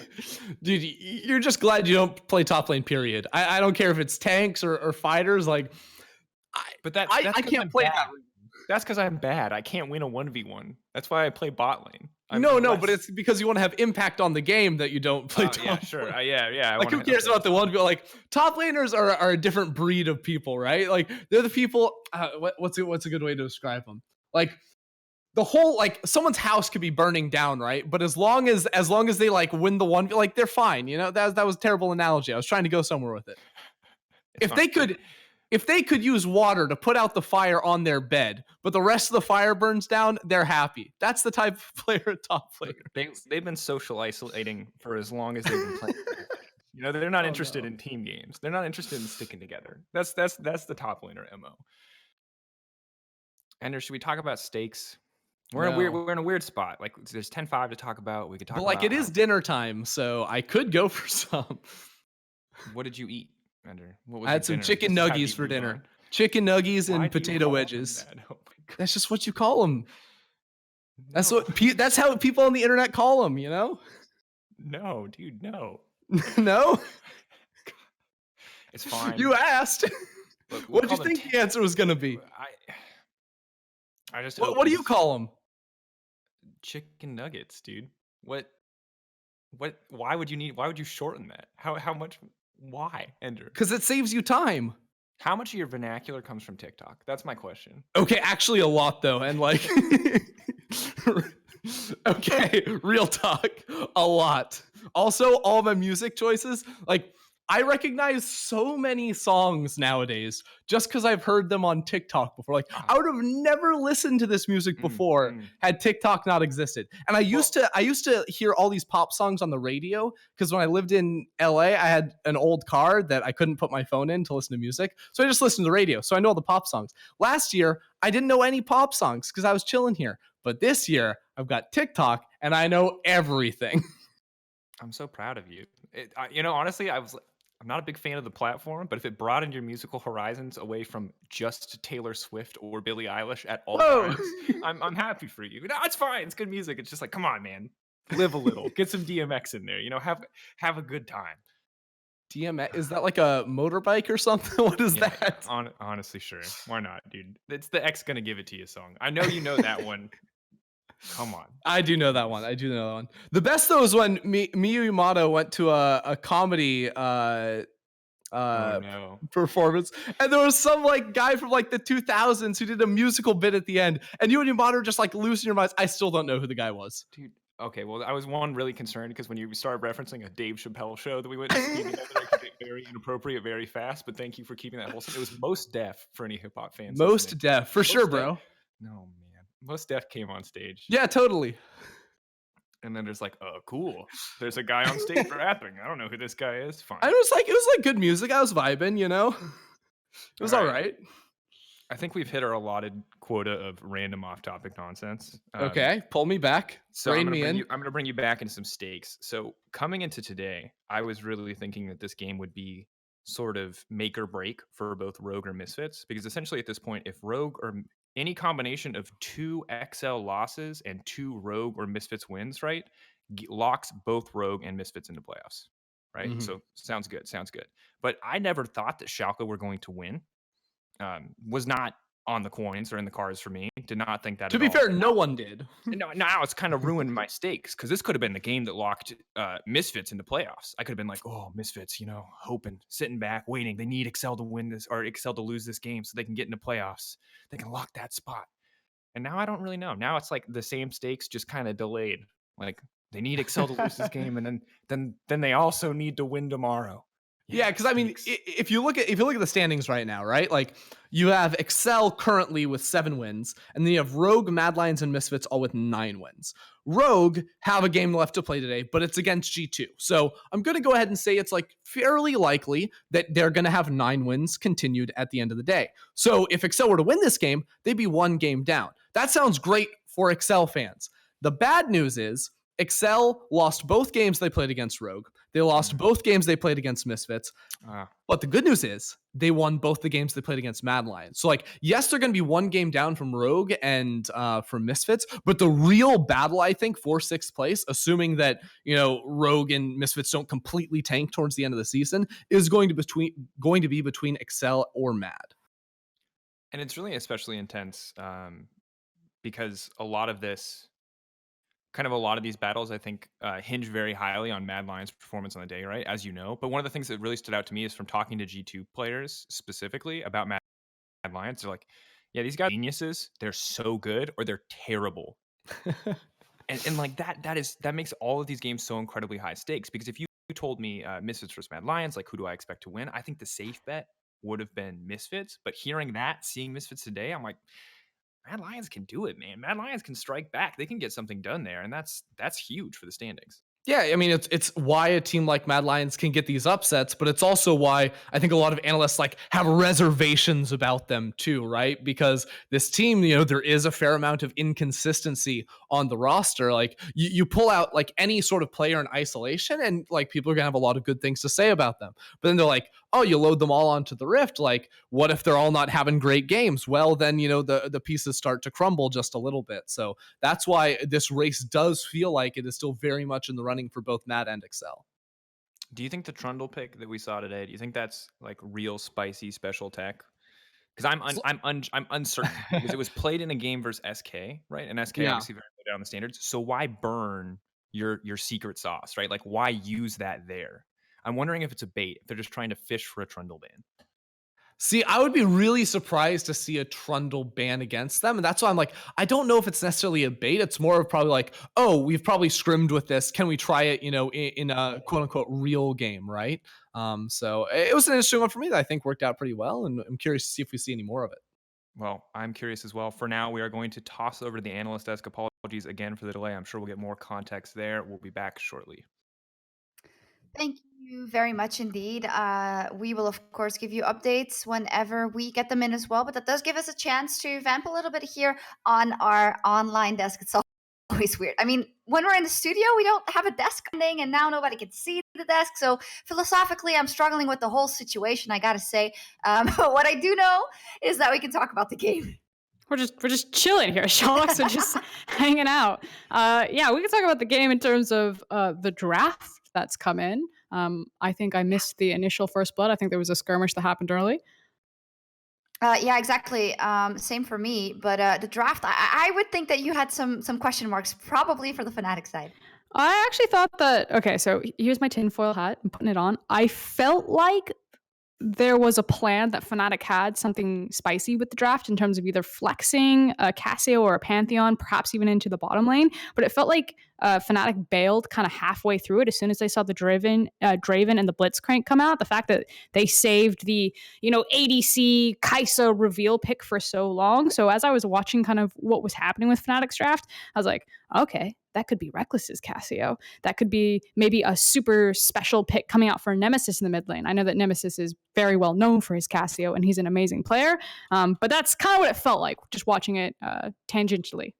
Dude, you're just glad you don't play top lane, period. I don't care if it's tanks or fighters. Like, I can't play that. That's because I'm bad. I can't win a 1v1. That's why I play bot lane. No, but it's because you want to have impact on the game that you don't play top yeah, sure. lane. Yeah. Like, who cares about the 1v1? Like, top laners are a different breed of people, right? Like, they're the people. What's a good way to describe them? Like, the whole, like, someone's house could be burning down, right? But as long as they like win the 1v, like, they're fine. You know, that was a terrible analogy. I was trying to go somewhere with it. If they could use water to put out the fire on their bed, but the rest of the fire burns down, they're happy. That's the type of player a top player. They've been social isolating for as long as they've been playing. You know, they're not interested in team games. They're not interested in sticking together. That's the top laner MO. Ender, should we talk about stakes? We're in a weird spot. Like, there's 10-5 to talk about. We could talk. But like, it is dinner time, so I could go for some. What did you eat? I had some chicken nuggies for dinner. Chicken nuggies and potato wedges. Oh that's just what you call them. That's how people on the internet call them. You know? No, dude, no. No. It's fine. You asked. Look, what did you think the answer was gonna be? I just. What do you call them? Chicken nuggets, dude. What? Why would you shorten that? How much? Why, Ender? Because it saves you time. How much of your vernacular comes from TikTok? That's my question. Okay, actually a lot though, and like, okay, real talk, a lot. Also, all my music choices, like, I recognize so many songs nowadays just because I've heard them on TikTok before. Like, I would have never listened to this music before had TikTok not existed. And I used to hear all these pop songs on the radio because when I lived in LA, I had an old car that I couldn't put my phone in to listen to music. So I just listened to the radio. So I know all the pop songs. Last year, I didn't know any pop songs because I was chilling here. But this year, I've got TikTok and I know everything. I'm so proud of you. Honestly, I'm not a big fan of the platform, but if it broadened your musical horizons away from just Taylor Swift or Billie Eilish at all times, I'm happy for you. No, it's fine. It's good music. It's just like, come on, man, live a little, get some DMX in there. You know, have a good time. DMX, is that like a motorbike or something? What is that? Honestly, sure. Why not, dude? It's the X Gonna Give It To You song. I know you know that one. Come on. I do know that one. The best though is when Miyu Yamato went to a comedy performance, and there was some like guy from like the 2000s who did a musical bit at the end, and you and Yamato were just like losing your minds. I still don't know who the guy was. Dude. Okay, well, I was really concerned because when you started referencing a Dave Chappelle show that we went to see together, it could get very inappropriate very fast, but thank you for keeping that wholesome. It was Most Def for any hip-hop fans. Most Def, for sure, bro. No, man. Most Def came on stage. Yeah, totally. And then there's like, oh, cool. There's a guy on stage rapping. I don't know who this guy is. Fine. It was like good music. I was vibing, you know? It was all right. I think we've hit our allotted quota of random off-topic nonsense. Okay, pull me back. So I'm going to bring you back into some stakes. So coming into today, I was really thinking that this game would be sort of make or break for both Rogue or Misfits, because essentially at this point, if Rogue or any combination of 2 XL losses and 2 Rogue or Misfits wins, right, locks both Rogue and Misfits into playoffs, right? Mm-hmm. So sounds good. But I never thought that Schalke were going to win. Was not on the coins or in the cards for me. Did not think that To at be all. fair, no one did. Now it's kind of ruined my stakes because this could have been the game that locked Misfits into playoffs. I could have been like, oh, Misfits, hoping, sitting back, waiting. They need Excel to win this or Excel to lose this game so they can get into playoffs. They can lock that spot. And now I don't really know. Now it's like the same stakes, just kind of delayed. Like they need Excel to lose this game, and then they also need to win tomorrow. Yeah, because I mean, if you look at the standings right now, right? Like you have Excel currently with 7 wins, and then you have Rogue, Mad Lions, and Misfits all with 9 wins. Rogue have a game left to play today, but it's against G2. So I'm going to go ahead and say it's like fairly likely that they're going to have 9 wins continued at the end of the day. So if Excel were to win this game, they'd be 1 game down. That sounds great for Excel fans. The bad news is Excel lost both games they played against Rogue. They lost both games they played against Misfits. But the good news is they won both the games they played against Mad Lions. So, like, yes, they're going to be 1 game down from Rogue and from Misfits. But the real battle, I think, for 6th place, assuming that, Rogue and Misfits don't completely tank towards the end of the season, is going to be between Excel or Mad. And it's really especially intense because a lot of these battles, I think, hinge very highly on Mad Lions' performance on the day, right? As you know. But one of the things that really stood out to me is from talking to G2 players specifically about Mad Lions. They're like, yeah, these guys are geniuses. They're so good or they're terrible. and like that makes all of these games so incredibly high stakes. Because if you told me Misfits versus Mad Lions, like who do I expect to win? I think the safe bet would have been Misfits. But hearing that, seeing Misfits today, I'm like, Mad Lions can do it, man. Mad Lions can strike back. They can get something done there, and that's huge for the standings. Yeah, I mean, it's why a team like Mad Lions can get these upsets, but it's also why I think a lot of analysts have reservations about them too, right? Because this team, there is a fair amount of inconsistency on the roster. Like you pull out any sort of player in isolation, and people are gonna have a lot of good things to say about them. But then they're like, oh, you load them all onto the Rift. Like, what if they're all not having great games? Well, then the pieces start to crumble just a little bit. So that's why this race does feel like it is still very much in the running for both Mad and Excel. Do you think the Trundle pick that we saw today, do you think that's real spicy special tech? Because I'm uncertain because it was played in a game versus SK, right? And SK obviously very low down the standards. So why burn your secret sauce, right? Why use that there? I'm wondering if it's a bait, if they're just trying to fish for a Trundle ban. See, I would be really surprised to see a Trundle ban against them. And that's why I'm like, I don't know if it's necessarily a bait. It's more of probably oh, we've probably scrimmed with this. Can we try it, in a quote unquote real game, right? So it was an interesting one for me that I think worked out pretty well. And I'm curious to see if we see any more of it. Well, I'm curious as well. For now, we are going to toss over to the analyst desk. Apologies again for the delay. I'm sure we'll get more context there. We'll be back shortly. Thank you very much indeed. We will, of course, give you updates whenever we get them in as well. But that does give us a chance to vamp a little bit here on our online desk. It's always weird. I mean, when we're in the studio, we don't have a desk ending, and now nobody can see the desk. So philosophically, I'm struggling with the whole situation, I gotta say. But what I do know is that we can talk about the game. We're just chilling here, Sharks are just hanging out. Yeah, we can talk about the game in terms of the draft that's come in. I think I missed the initial first blood. I think there was a skirmish that happened early. Yeah, exactly. Same for me. But the draft, I would think that you had some question marks, probably for the Fnatic side. I actually thought that, okay, so here's my tinfoil hat. I'm putting it on. I felt like there was a plan that Fnatic had something spicy with the draft in terms of either flexing a Cassio or a Pantheon, perhaps even into the bottom lane. But it felt like Fnatic bailed kind of halfway through it as soon as they saw the Draven and the Blitzcrank come out. The fact that they saved the ADC Kai'Sa reveal pick for so long. So as I was watching kind of what was happening with Fnatic's draft, I was like, okay, that could be Rekkles' Cassio. That could be maybe a super special pick coming out for Nemesis in the mid lane. I know that Nemesis is very well known for his Cassio, and he's an amazing player. But that's kind of what it felt like, just watching it tangentially.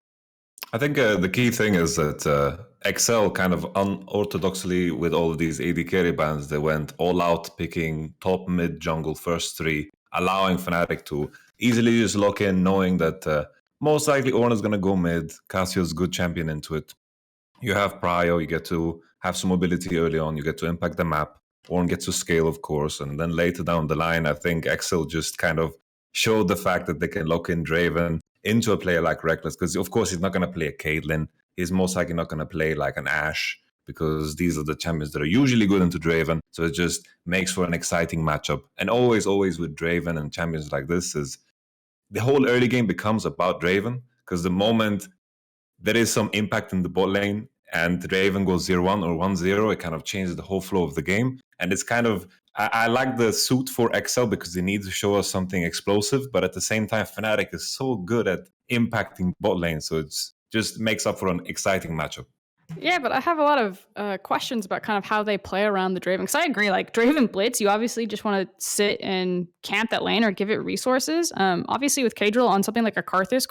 I think the key thing is that Excel kind of unorthodoxly, with all of these AD carry bans, they went all out picking top, mid, jungle, first 3, allowing Fnatic to easily just lock in, knowing that most likely Ornn is going to go mid. Cassio's a good champion into it. You have Prio, you get to have some mobility early on, you get to impact the map. Ornn gets to scale, of course, and then later down the line, I think Excel just kind of showed the fact that they can lock in Draven into a player like Rekkles, because of course he's not going to play a Caitlyn. He's most likely not going to play like an Ashe, because these are the champions that are usually good into Draven. So it just makes for an exciting matchup. And always with Draven and champions like this is the whole early game becomes about Draven, because the moment there is some impact in the bot lane and Draven goes 0-1 or 1-0, it kind of changes the whole flow of the game. And it's kind of, I like the suit for XL because they need to show us something explosive, but at the same time, Fnatic is so good at impacting bot lane, so it's just makes up for an exciting matchup. Yeah, but I have a lot of questions about kind of how they play around the Draven. Because I agree, like Draven Blitz, you obviously just want to sit and camp that lane or give it resources. Obviously, with Caedrel on something like a Karthus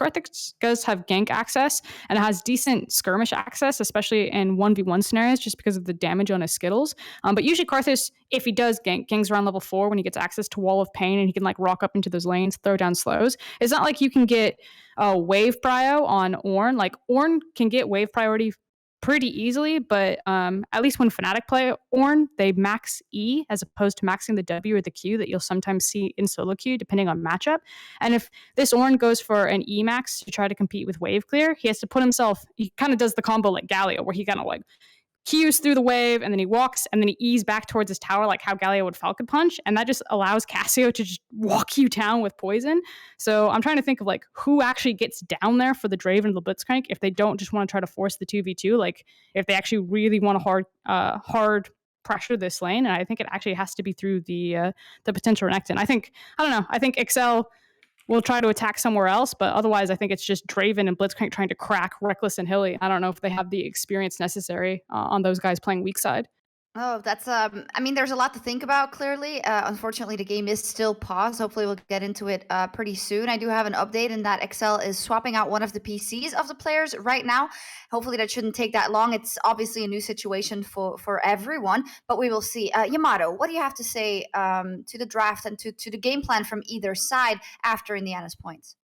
does have gank access and it has decent skirmish access, especially in 1v1 scenarios, just because of the damage on his Skittles. But usually Karthus, if he does ganks around level 4 when he gets access to Wall of Pain and he can like rock up into those lanes, throw down slows. It's not like you can get wave prio on Ornn. Like Ornn can get wave priority pretty easily, but at least when Fnatic play Ornn, they max E as opposed to maxing the W or the Q that you'll sometimes see in solo queue depending on matchup. And if this Ornn goes for an E max to try to compete with wave clear, he has to put himself, he kind of does the combo like Galio, where he kind of like Qs through the wave and then he walks and then he E's back towards his tower like how Galio would Falcon Punch, and that just allows Cassio to just walk you down with poison. So I'm trying to think of like who actually gets down there for the Draven and the Blitzcrank if they don't just want to try to force the 2v2, like if they actually really want to hard pressure this lane. And I think it actually has to be through the potential Renekton. I don't know, I think XL will try to attack somewhere else, but otherwise I think it's just Draven and Blitzcrank trying to crack Rekkles and Hilly. I don't know if they have the experience necessary on those guys playing weak side. Oh, that's I mean, there's a lot to think about, clearly. Unfortunately, the game is still paused. Hopefully, we'll get into it pretty soon. I do have an update in that XL is swapping out one of the PCs of the players right now. Hopefully, that shouldn't take that long. It's obviously a new situation for everyone, but we will see. Yamato, what do you have to say to the draft and to the game plan from either side after Indiana's points?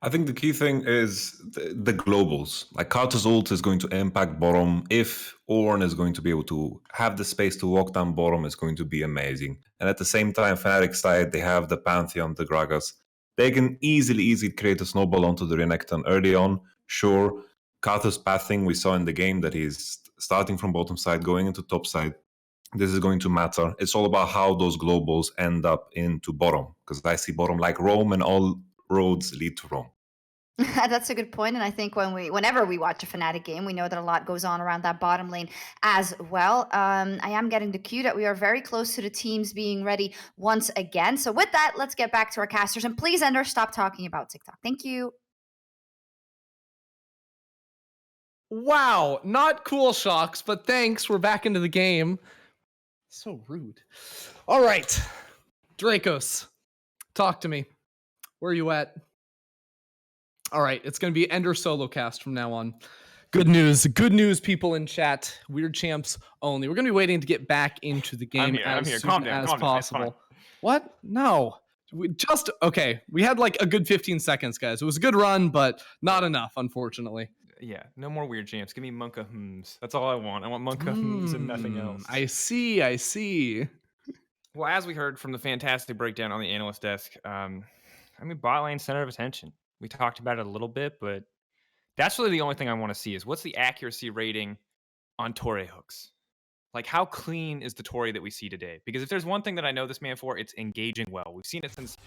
I think the key thing is the globals. Like Carter's ult is going to impact bottom. If Ornn is going to be able to have the space to walk down bottom, it's going to be amazing. And at the same time, Fnatic side, they have the Pantheon, the Gragas. They can easily create a snowball onto the Renekton early on. Sure, Carter's pathing, we saw in the game that he's starting from bottom side, going into top side. This is going to matter. It's all about how those globals end up into bottom, because I see bottom like Rome and all roads lead to Rome. That's a good point, and I think whenever we watch a Fnatic game, we know that a lot goes on around that bottom lane as well. I am getting the cue that we are very close to the teams being ready once again. So with that, let's get back to our casters, and please, Ender, stop talking about TikTok. Thank you. Wow, not cool, Shocks, but thanks. We're back into the game. So rude. All right, Dracos, talk to me. Where are you at? All right, it's going to be Ender solo cast from now on. Good news, people in chat. Weird champs only. We're going to be waiting to get back into the game as soon as possible. What? No. Okay. We had like a good 15 seconds, guys. It was a good run, but not enough, unfortunately. Yeah, no more weird champs. Give me Monka hms. That's all I want. I want Monka hms and nothing else. I see. Well, as we heard from the fantastic breakdown on the analyst desk, bot lane center of attention. We talked about it a little bit, but that's really the only thing I want to see is what's the accuracy rating on Torre hooks? Like, how clean is the Torre that we see today? Because if there's one thing that I know this man for, it's engaging well. We've seen it since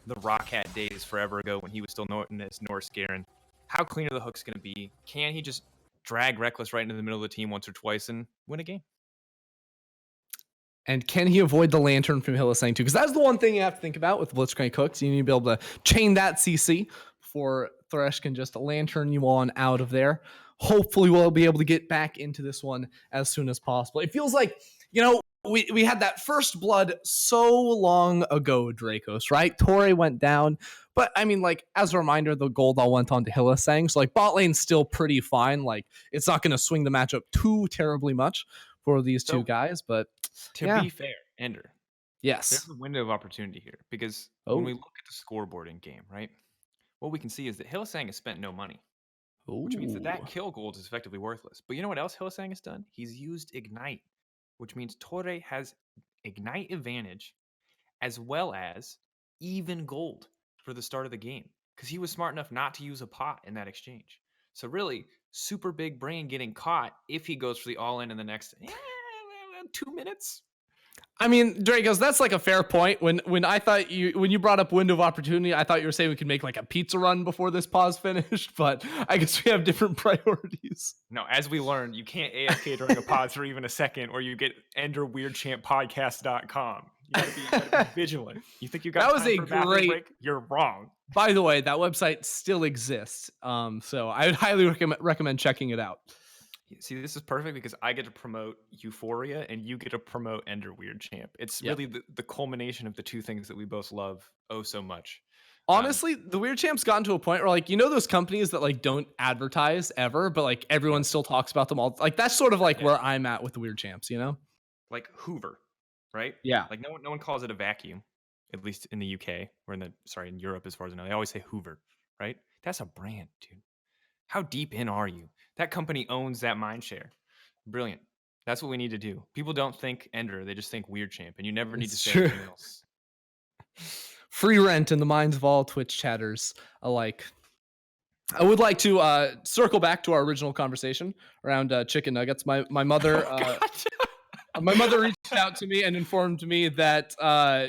the Rockhat days forever ago when he was still known as Norse Garen. How clean are the hooks going to be? Can he just drag Rekkles right into the middle of the team once or twice and win a game? And can he avoid the lantern from Hylissang too? Because that's the one thing you have to think about with Blitzcrank hooks. You need to be able to chain that CC before Thresh can just lantern you on out of there. Hopefully we'll be able to get back into this one as soon as possible. It feels like, we had that first blood so long ago, Dracos, right? Torre went down. But as a reminder, the gold all went on to Hylissang. So bot lane's still pretty fine. It's not going to swing the matchup too terribly much for these two guys, but to be fair, Ender, yes, there's a window of opportunity here because when we look at the scoreboard in game, right, what we can see is that Hylissang has spent no money, which means that kill gold is effectively worthless. But you know what else Hylissang has done? He's used Ignite, which means Torre has Ignite advantage as well as even gold. for the start of the game because he was smart enough not to use a pot in that exchange. So really, super big brain getting caught if he goes for the all-in in the next 2 minutes. I mean, Dragos, that's like a fair point. When you brought up window of opportunity, I thought you were saying we could make like a pizza run before this pause finished, but I guess we have different priorities. No, as we learned, you can't AFK during a pause for even a second, or you get enderweirdchampodcast.com. You gotta be vigilant. You think you got That was time a for a bathroom great- break? You're wrong. By the way, that website still exists, so I would highly recommend checking it out. See, this is perfect because I get to promote Euphoria and you get to promote Ender Weird Champ. It's Yep. really the culmination of the two things that we both love so much. Honestly, the Weird Champ's gotten to a point where, like, you know, those companies that like don't advertise ever, but like everyone still talks about them all. Like that's sort of like where I'm at with the Weird Champs, you know? Like Hoover, right? Yeah. Like no one calls it a vacuum, at least in the UK or in Europe as far as I know. They always say Hoover, right? That's a brand, dude. How deep in are you? That company owns that mind share. Brilliant. That's what we need to do. People don't think Ender, they just think Weird Champ, and you never need to say anything else. Free rent in the minds of all Twitch chatters alike. I would like to circle back to our original conversation around chicken nuggets. My mother my mother reached out to me and informed me that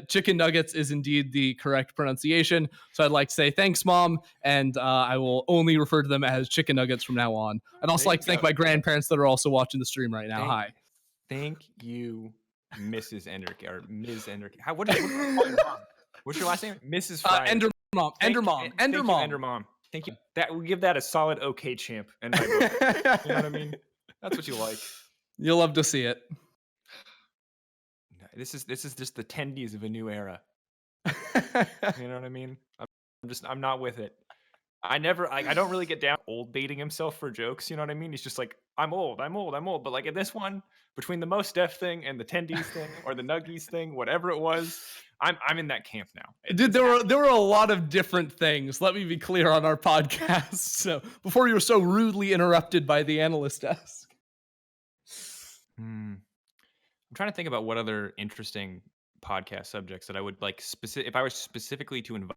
chicken nuggets is indeed the correct pronunciation. So I'd like to say thanks, Mom, and I will only refer to them as chicken nuggets from now on. I'd also like to thank my grandparents that are also watching the stream right now. Hi. Thank you, Mrs. Enderke or Ms. Enderke. What is your mom? What's your last name? Mrs. Fry. Ender Mom. Ender Mom. Ender Mom. Ender Mom. Thank you. That we give that a solid okay, champ. In my book. You know what I mean? That's what you like. You'll love to see it. This is just the tendies of a new era. You know what I mean? I'm not with it. I don't really get down old baiting himself for jokes. You know what I mean? He's just like, I'm old. But like in this one, between the Most Def thing and the tendies thing or the nuggies thing, whatever it was, I'm in that camp now. Dude, there were a lot of different things. Let me be clear on our podcast. So before you were so rudely interrupted by the analyst desk. I'm trying to think about what other interesting podcast subjects that I would like if I was specifically to invite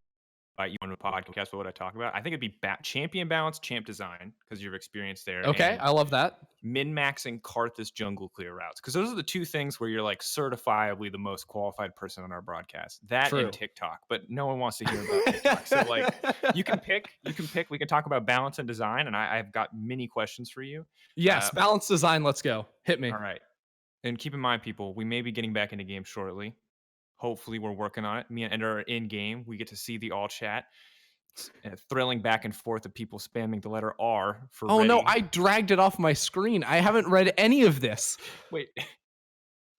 you on a podcast, what would I talk about? I think it'd be champion balance, champ design, because you've experienced there. Okay, I love that. Min-maxing Karthus jungle clear routes, because those are the two things where you're like certifiably the most qualified person on our broadcast. That and TikTok, but no one wants to hear about TikTok. So like, you can pick. We can talk about balance and design, and I've got many questions for you. Yes, balance design. Let's go. Hit me. All right. And keep in mind, people, we may be getting back into games shortly. Hopefully, we're working on it. Me and Ender are in game. We get to see the all chat. Thrilling back and forth of people spamming the letter R for ready. No, I dragged it off my screen. I haven't read any of this. Wait,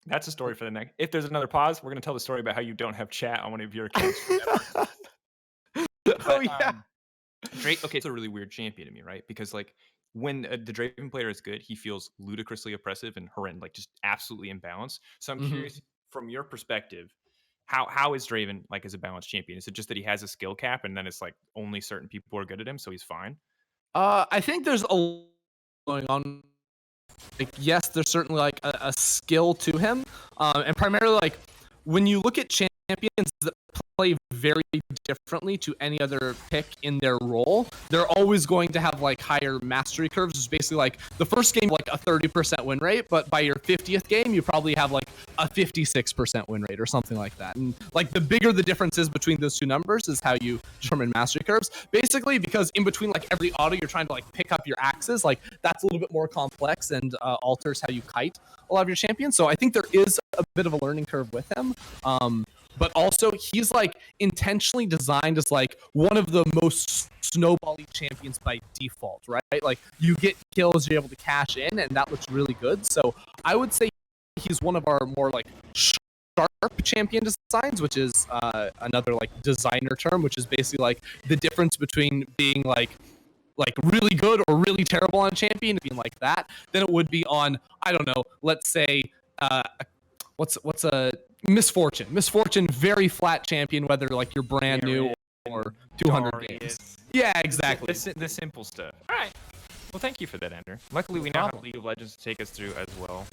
that's a story for the next. If there's another pause, we're going to tell the story about how you don't have chat on one of your accounts. Yeah. Drake, okay, it's a really weird champion to me, right? Because like when the Draven player is good, he feels ludicrously oppressive and horrendous, like just absolutely imbalanced. So I'm curious, from your perspective, how is Draven like as a balanced champion? Is it just that he has a skill cap and then it's like only certain people are good at him, so he's fine? I think there's a lot going on. Like, yes, there's certainly like a skill to him, and primarily like when you look at champions that play very differently to any other pick in their role, they're always going to have like higher mastery curves. It's basically like the first game like a 30% win rate, but by your 50th game you probably have like a 56% win rate or something like that. And like the bigger the difference is between those two numbers is how you determine mastery curves, basically, because in between like every auto you're trying to like pick up your axes, like that's a little bit more complex and alters how you kite a lot of your champions. So I think there is a bit of a learning curve with him. But also, he's like intentionally designed as like one of the most snowbally champions by default, right? Like you get kills, you're able to cash in, and that looks really good. So I would say he's one of our more like sharp champion designs, which is another like designer term, which is basically like the difference between being like really good or really terrible on a champion, being like that, than it would be on, I don't know, let's say what's a Misfortune, very flat champion, whether like you're brand new or 200 games. Yeah, exactly. The simple stuff. All right. Well, thank you for that, Ender. Luckily, we now have League of Legends to take us through as well.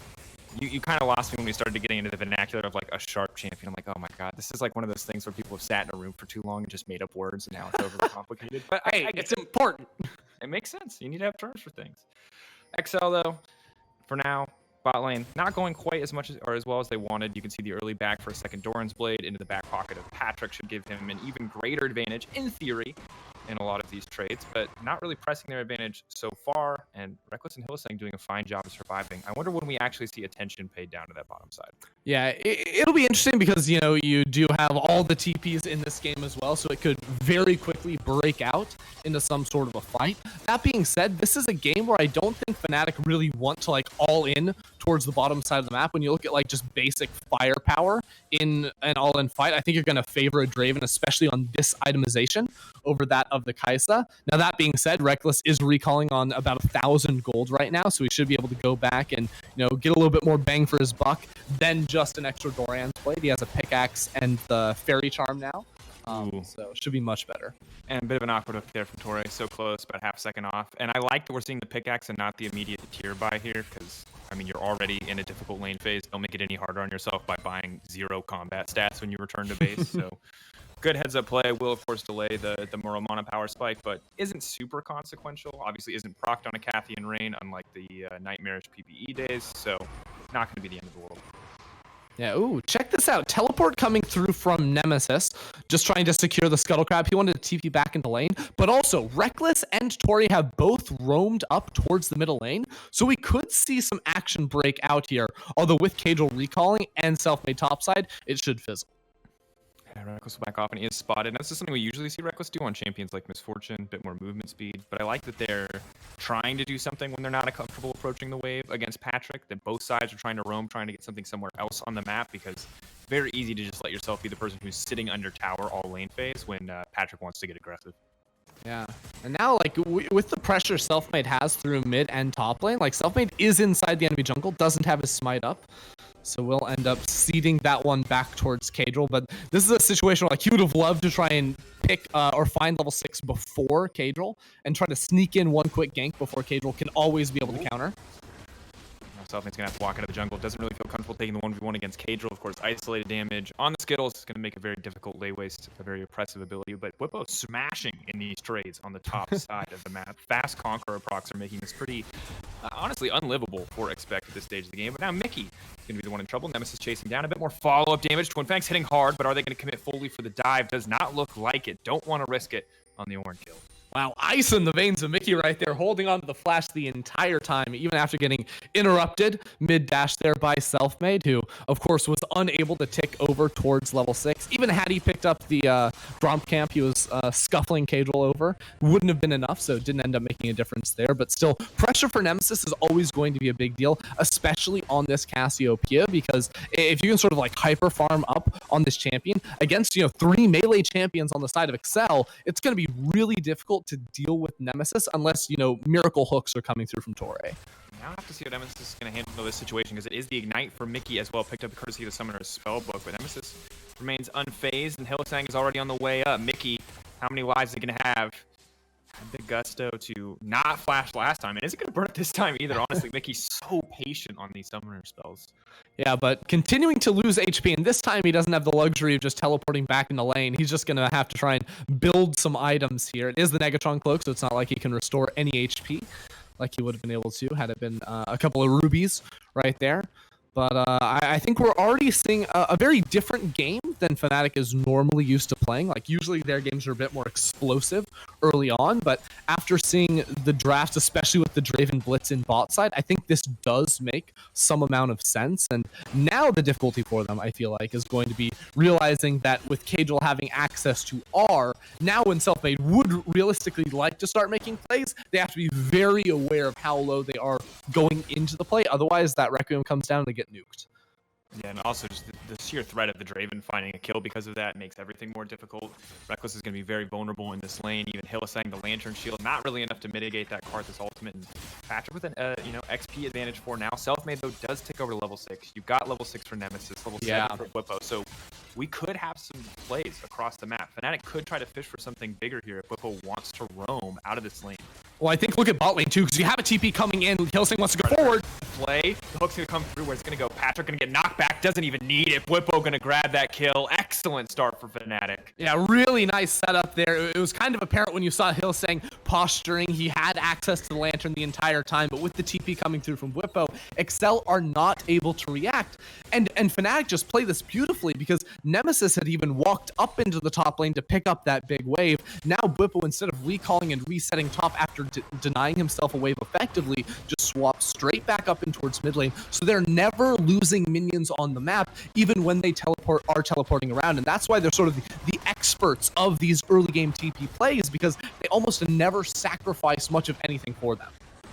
you kind of lost me when we started getting into the vernacular of like a sharp champion. I'm like, oh my god, this is like one of those things where people have sat in a room for too long and just made up words, and now it's overly complicated. But Hey, it's important. It makes sense. You need to have terms for things. XL though, for now, bot lane not going quite as much as well as they wanted. You can see the early back for a second Doran's Blade into the back pocket of Patrik should give him an even greater advantage in theory in a lot of these trades, but not really pressing their advantage so far. And Rekkles and Hylissang doing a fine job of surviving. I wonder when we actually see attention paid down to that bottom side. Yeah, it'll be interesting because, you know, you do have all the TPs in this game as well, so it could very quickly break out into some sort of a fight. That being said, this is a game where I don't think Fnatic really want to like all in towards the bottom side of the map. When you look at like just basic firepower in an all-in fight, I think you're going to favor a Draven, especially on this itemization, over that of the Kai'Sa. Now, that being said, Rekkles is recalling on about 1,000 gold right now, so he should be able to go back and, you know, get a little bit more bang for his buck than just an extra Doran's Blade. He has a pickaxe and the fairy charm now, so it should be much better. And a bit of an awkward hook there from Torre, so close, about half a second off. And I like that we're seeing the pickaxe and not the immediate tier buy here, because I mean, you're already in a difficult lane phase. Don't make it any harder on yourself by buying 0 combat stats when you return to base. So good heads up play. Will, of course, delay the Moro mana power spike, but isn't super consequential. Obviously isn't procced on a Cathian Rain, unlike the nightmarish PPE days. So not going to be the end of the world. Yeah, ooh, check this out. Teleport coming through from Nemesis, just trying to secure the Scuttle Crab. He wanted to TP back into lane, but also Rekkles and Tori have both roamed up towards the middle lane, so we could see some action break out here. Although with Caedrel recalling and Selfmade topside, it should fizzle. Yeah, Rekkles will back off and he is spotted. And this is something we usually see Rekkles do on champions like Misfortune, a bit more movement speed. But I like that they're trying to do something when they're not comfortable approaching the wave against Patrik, that both sides are trying to roam, trying to get something somewhere else on the map, because it's very easy to just let yourself be the person who's sitting under tower all lane phase when Patrik wants to get aggressive. Yeah, and now like with the pressure Selfmade has through mid and top lane, like Selfmade is inside the enemy jungle, doesn't have his smite up, so we'll end up ceding that one back towards Caedrel. But this is a situation where like he would have loved to try and pick or find level 6 before Caedrel and try to sneak in one quick gank before Caedrel can always be able to counter. Selfmade's gonna have to walk out of the jungle. Doesn't really feel comfortable taking the 1v1 against Caedrel. Of course, isolated damage on the Skittles is gonna make a very difficult lay waste, a very oppressive ability. But Bwipo smashing in these trades on the top side of the map. Fast Conqueror procs are making this pretty, honestly, unlivable for Epect at this stage of the game. But now Mickey gonna be the one in trouble. Nemesis chasing down, a bit more follow-up damage. Twin Fangs hitting hard, but are they gonna commit fully for the dive? Does not look like it. Don't want to risk it on the Orin kill. Wow, ice in the veins of Mickey right there, holding on to the flash the entire time, even after getting interrupted mid-dash there by Selfmade, who, of course, was unable to tick over towards level 6. Even had he picked up the Gromp camp, he was scuffling Caedrel over. Wouldn't have been enough, so it didn't end up making a difference there. But still, pressure for Nemesis is always going to be a big deal, especially on this Cassiopeia, because if you can sort of like hyper farm up on this champion against, you know, 3 melee champions on the side of Excel, it's going to be really difficult to deal with Nemesis unless, you know, miracle hooks are coming through from Torre. Now I have to see how Nemesis is going to handle this situation, because it is the Ignite for Mickey as well, picked up courtesy of the Summoner's Spellbook, but Nemesis remains unfazed, and Hylissang is already on the way up. Mickey, how many lives is he going to have? Big gusto to not flash last time, and isn't going to burn it this time either. Honestly, Mickey's so patient on these Summoner spells. Yeah, but continuing to lose HP, and this time he doesn't have the luxury of just teleporting back in the lane. He's just going to have to try and build some items here. It is the Negatron Cloak, so it's not like he can restore any HP like he would have been able to had it been a couple of rubies right there. But I think we're already seeing a very different game than Fnatic is normally used to playing. Like, usually their games are a bit more explosive early on, but after seeing the draft, especially with the Draven Blitz in bot side, I think this does make some amount of sense. And now the difficulty for them, I feel like, is going to be realizing that with Caedrel having access to R, now when Selfmade would realistically like to start making plays, they have to be very aware of how low they are going into the play. Otherwise, that Requiem comes down to get nuked. Yeah, and also just the sheer threat of the Draven finding a kill because of that makes everything more difficult. Rekkles is going to be very vulnerable in this lane. Even Hylissang, the Lantern Shield, not really enough to mitigate that Karthus ultimate. And Patrik with an XP advantage for now. Selfmade, though, does tick over to level 6. You've got level 6 for Nemesis, level 7 for Bwipo. So we could have some plays across the map. Fnatic could try to fish for something bigger here if Bwipo wants to roam out of this lane. Well, I think look at bot lane too, because you have a TP coming in. Hylissang wants to go forward. play. The hook's gonna come through where it's gonna go. Patrik gonna get knocked back, doesn't even need it. Bwipo gonna grab that kill. Excellent start for Fnatic. Yeah, really nice setup there. It was kind of apparent when you saw Hylissang posturing. He had access to the lantern the entire time, but with the TP coming through from Bwipo, Excel are not able to react. And Fnatic just play this beautifully because Nemesis had even walked up into the top lane to pick up that big wave. Now Bwipo, instead of recalling and resetting top after denying himself a wave effectively, just swaps straight back up in towards mid lane. So they're never losing minions on the map, even when they are teleporting around. And that's why they're sort of the experts of these early game TP plays, because they almost never sacrifice much of anything for them.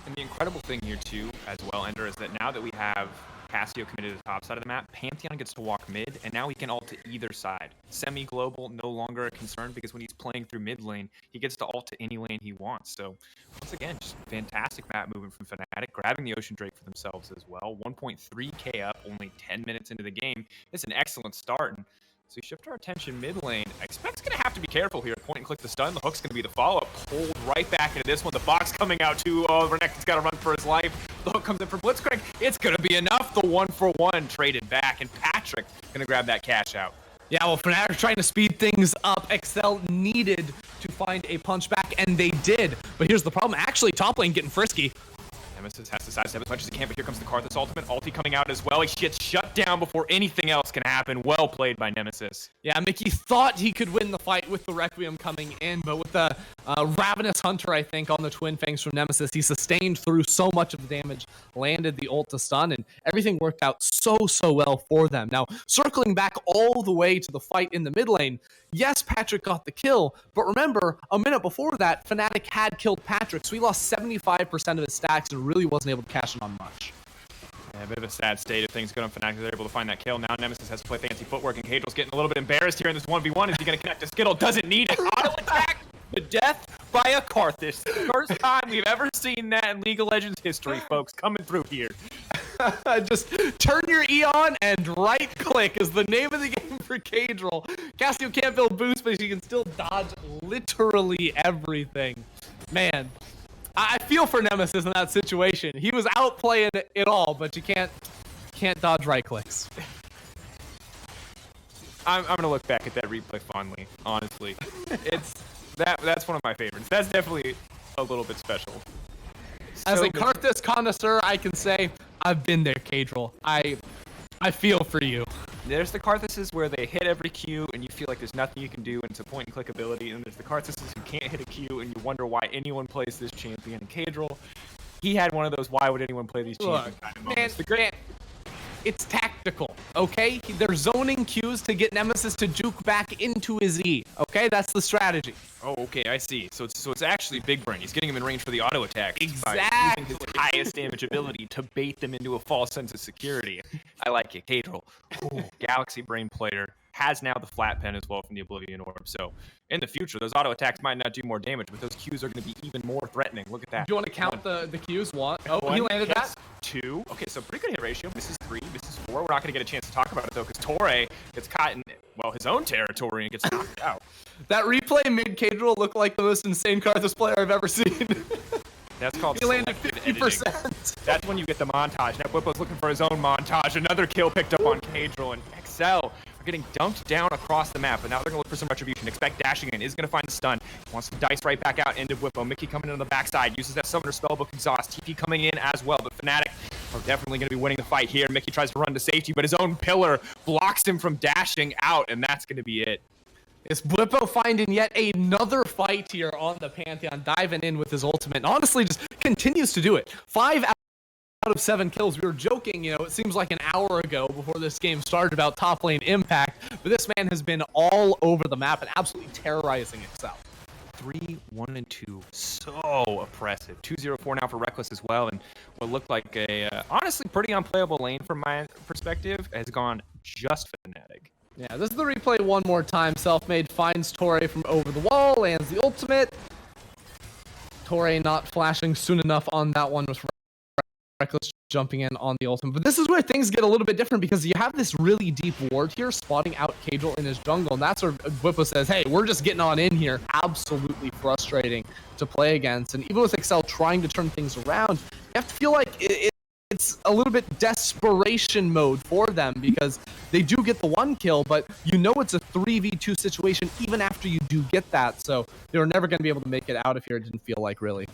And the incredible thing here too, as well, Ender, is that now that we have Cassio committed to the top side of the map, Pantheon gets to walk mid, and now he can ult to either side. Semi-global, no longer a concern, because when he's playing through mid lane, he gets to ult to any lane he wants. So, once again, just fantastic map movement from Fnatic, grabbing the Ocean Drake for themselves as well. 1.3k up, only 10 minutes into the game. It's an excellent start. And so we shift our attention mid lane. Expect's going to have to be careful here. Point and click the stun. The hook's going to be the follow-up. Pulled right back into this one. The box coming out too. Oh, Renekton's got to run for his life. The hook comes in for Blitzcrank. It's going to be enough. The 1-for-1 traded back. And Patrik going to grab that cash out. Yeah, well, Fnatic trying to speed things up. Excel needed to find a punch back, and they did. But here's the problem. Actually, top lane getting frisky. Nemesis has to sidestep as much as he can, but here comes the Karthus ultimate. Ulti coming out as well. He gets shut down before anything else can happen. Well played by Nemesis. Yeah, Mickey thought he could win the fight with the Requiem coming in, but with the Ravenous Hunter, I think, on the Twin Fangs from Nemesis, he sustained through so much of the damage, landed the ult to stun, and everything worked out so well for them. Now, circling back all the way to the fight in the mid lane, yes, Patrik got the kill, but remember, a minute before that, Fnatic had killed Patrik, so he lost 75% of his stacks and really wasn't able to cash in on much. Yeah, a bit of a sad state of things going on. Fnatic. They're able to find that kill. Now Nemesis has to play fancy footwork, and Caedrel's getting a little bit embarrassed here in this 1v1. Is he going to connect to Skittle? Doesn't need it. Auto attack! The death by a Karthus. First time we've ever seen that in League of Legends history, folks. Coming through here. Just turn your E on and right click is the name of the game for Caedrel. Cassio can't build boost, but he can still dodge literally everything. Man, I feel for Nemesis in that situation. He was outplaying it all, but you can't dodge right clicks. I'm gonna look back at that replay fondly, honestly. That's one of my favorites. That's definitely a little bit special. As So a good. Karthus connoisseur, I can say I've been there, Caedrel. I feel for you. There's the Karthuses where they hit every Q and you feel like there's nothing you can do and it's a point and click ability, and there's the Karthuses who can't hit a Q and you wonder why anyone plays this champion. And Caedrel, he had one of those why would anyone play these champions kind of moments. Man, it's tactical, okay? They're zoning Qs to get Nemesis to juke back into his E, okay? That's the strategy. Oh, okay, I see. So it's actually big brain. He's getting him in range for the auto attack. Exactly. By using his highest damage ability to bait them into a false sense of security. I like it, Caedrel. Ooh, Galaxy Brain player has now the flat pen as well from the Oblivion Orb. So in the future, those auto attacks might not do more damage, but those Qs are going to be even more threatening. Look at that. Do you want to count the Qs? One. Oh, One, he landed yes, that. 2. Okay, so pretty good hit ratio. Misses 3, misses 4. We're not going to get a chance to talk about it, though, because Torre gets caught in, well, his own territory and gets knocked out. That replay made Caedrel look like the most insane Karthus player I've ever seen. That's called He landed selective 50%. editing. That's when you get the montage. Now Bwipo's looking for his own montage. Another kill picked up on Caedrel, and Excel are getting dunked down across the map, but now they're going to look for some retribution. Expect dashing in, is going to find the stun. Wants to dice right back out into Bwipo. Mickey coming in on the backside, uses that Summoner Spellbook Exhaust. TP coming in as well, but Fnatic are definitely going to be winning the fight here. Mickey tries to run to safety, but his own pillar blocks him from dashing out, and that's going to be it. Is Bwipo finding yet another fight here on the Pantheon, diving in with his ultimate, and honestly just continues to do it. 5 out of 7 kills. We were joking, you know, it seems like an hour ago before this game started about top lane impact, but this man has been all over the map and absolutely terrorizing Excel. 3, 1, and 2. So oppressive. 2-0-4 now for Rekkles as well, and what looked like a honestly pretty unplayable lane from my perspective has gone just Fnatic. Yeah, this is the replay one more time. Selfmade finds Torre from over the wall, lands the ultimate. Torre not flashing soon enough on that one with Rekkles jumping in on the ultimate. But this is where things get a little bit different because you have this really deep ward here spotting out Caedrel in his jungle, and that's where Bwipo says, hey, we're just getting on in here. Absolutely frustrating to play against. And even with Excel trying to turn things around, you have to feel like it's it's a little bit desperation mode for them because they do get the 1 kill, but you know it's a 3v2 situation even after you do get that. So they were never going to be able to make it out of here, it didn't feel like, really.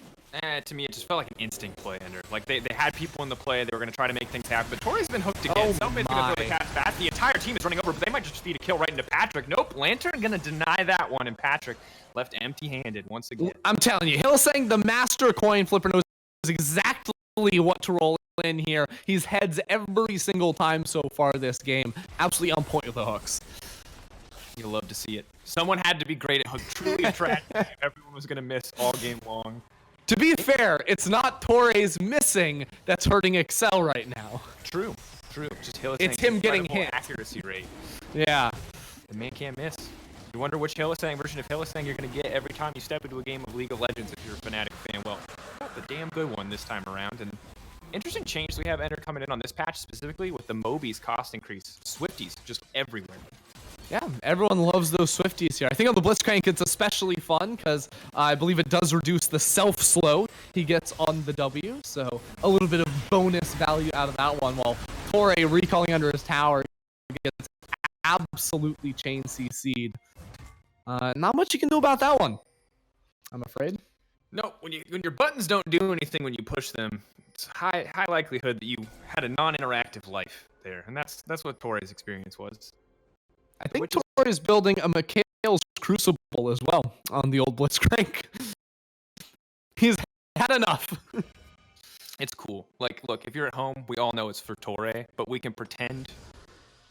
To me, it just felt like an instinct play ender. Like, they had people in the play, they were going to try to make things happen, but Tori's been hooked again. Selfmade's going to throw the cat fast. The entire team is running over, but they might just feed a kill right into Patrik. Nope, Lantern going to deny that one, and Patrik left empty-handed once again. I'm telling you, Hylissang, the master coin flipper, knows exactly what to roll in here. He's heads every single time so far this game. Absolutely on point with the hooks. You love to see it. Someone had to be great at hook. Truly a tragedy. Everyone was going to miss all game long. To be fair, it's not Torres missing that's hurting Excel right now. True. Just Hylissang's it's him getting hit. Accuracy rate. Yeah. The man can't miss. You wonder which Hylissang version of Hylissang you're going to get every time you step into a game of League of Legends if you're a Fnatic fan. Well, the damn good one this time around. And interesting change we have Ender coming in on this patch, specifically with the Moby's cost increase. Swifties just everywhere. Yeah, everyone loves those Swifties here. I think on the Blitzcrank it's especially fun because I believe it does reduce the self-slow he gets on the W, so a little bit of bonus value out of that one, while Torre recalling under his tower gets absolutely chain CC'd. Not much you can do about that one, I'm afraid. No, when your buttons don't do anything when you push them, it's high likelihood that you had a non-interactive life there, and that's what Torre's experience was. I think Torre is building a Mikhail's Crucible as well on the old Blitzcrank. He's had enough. It's cool. Like, look, if you're at home, we all know it's for Torre, but we can pretend,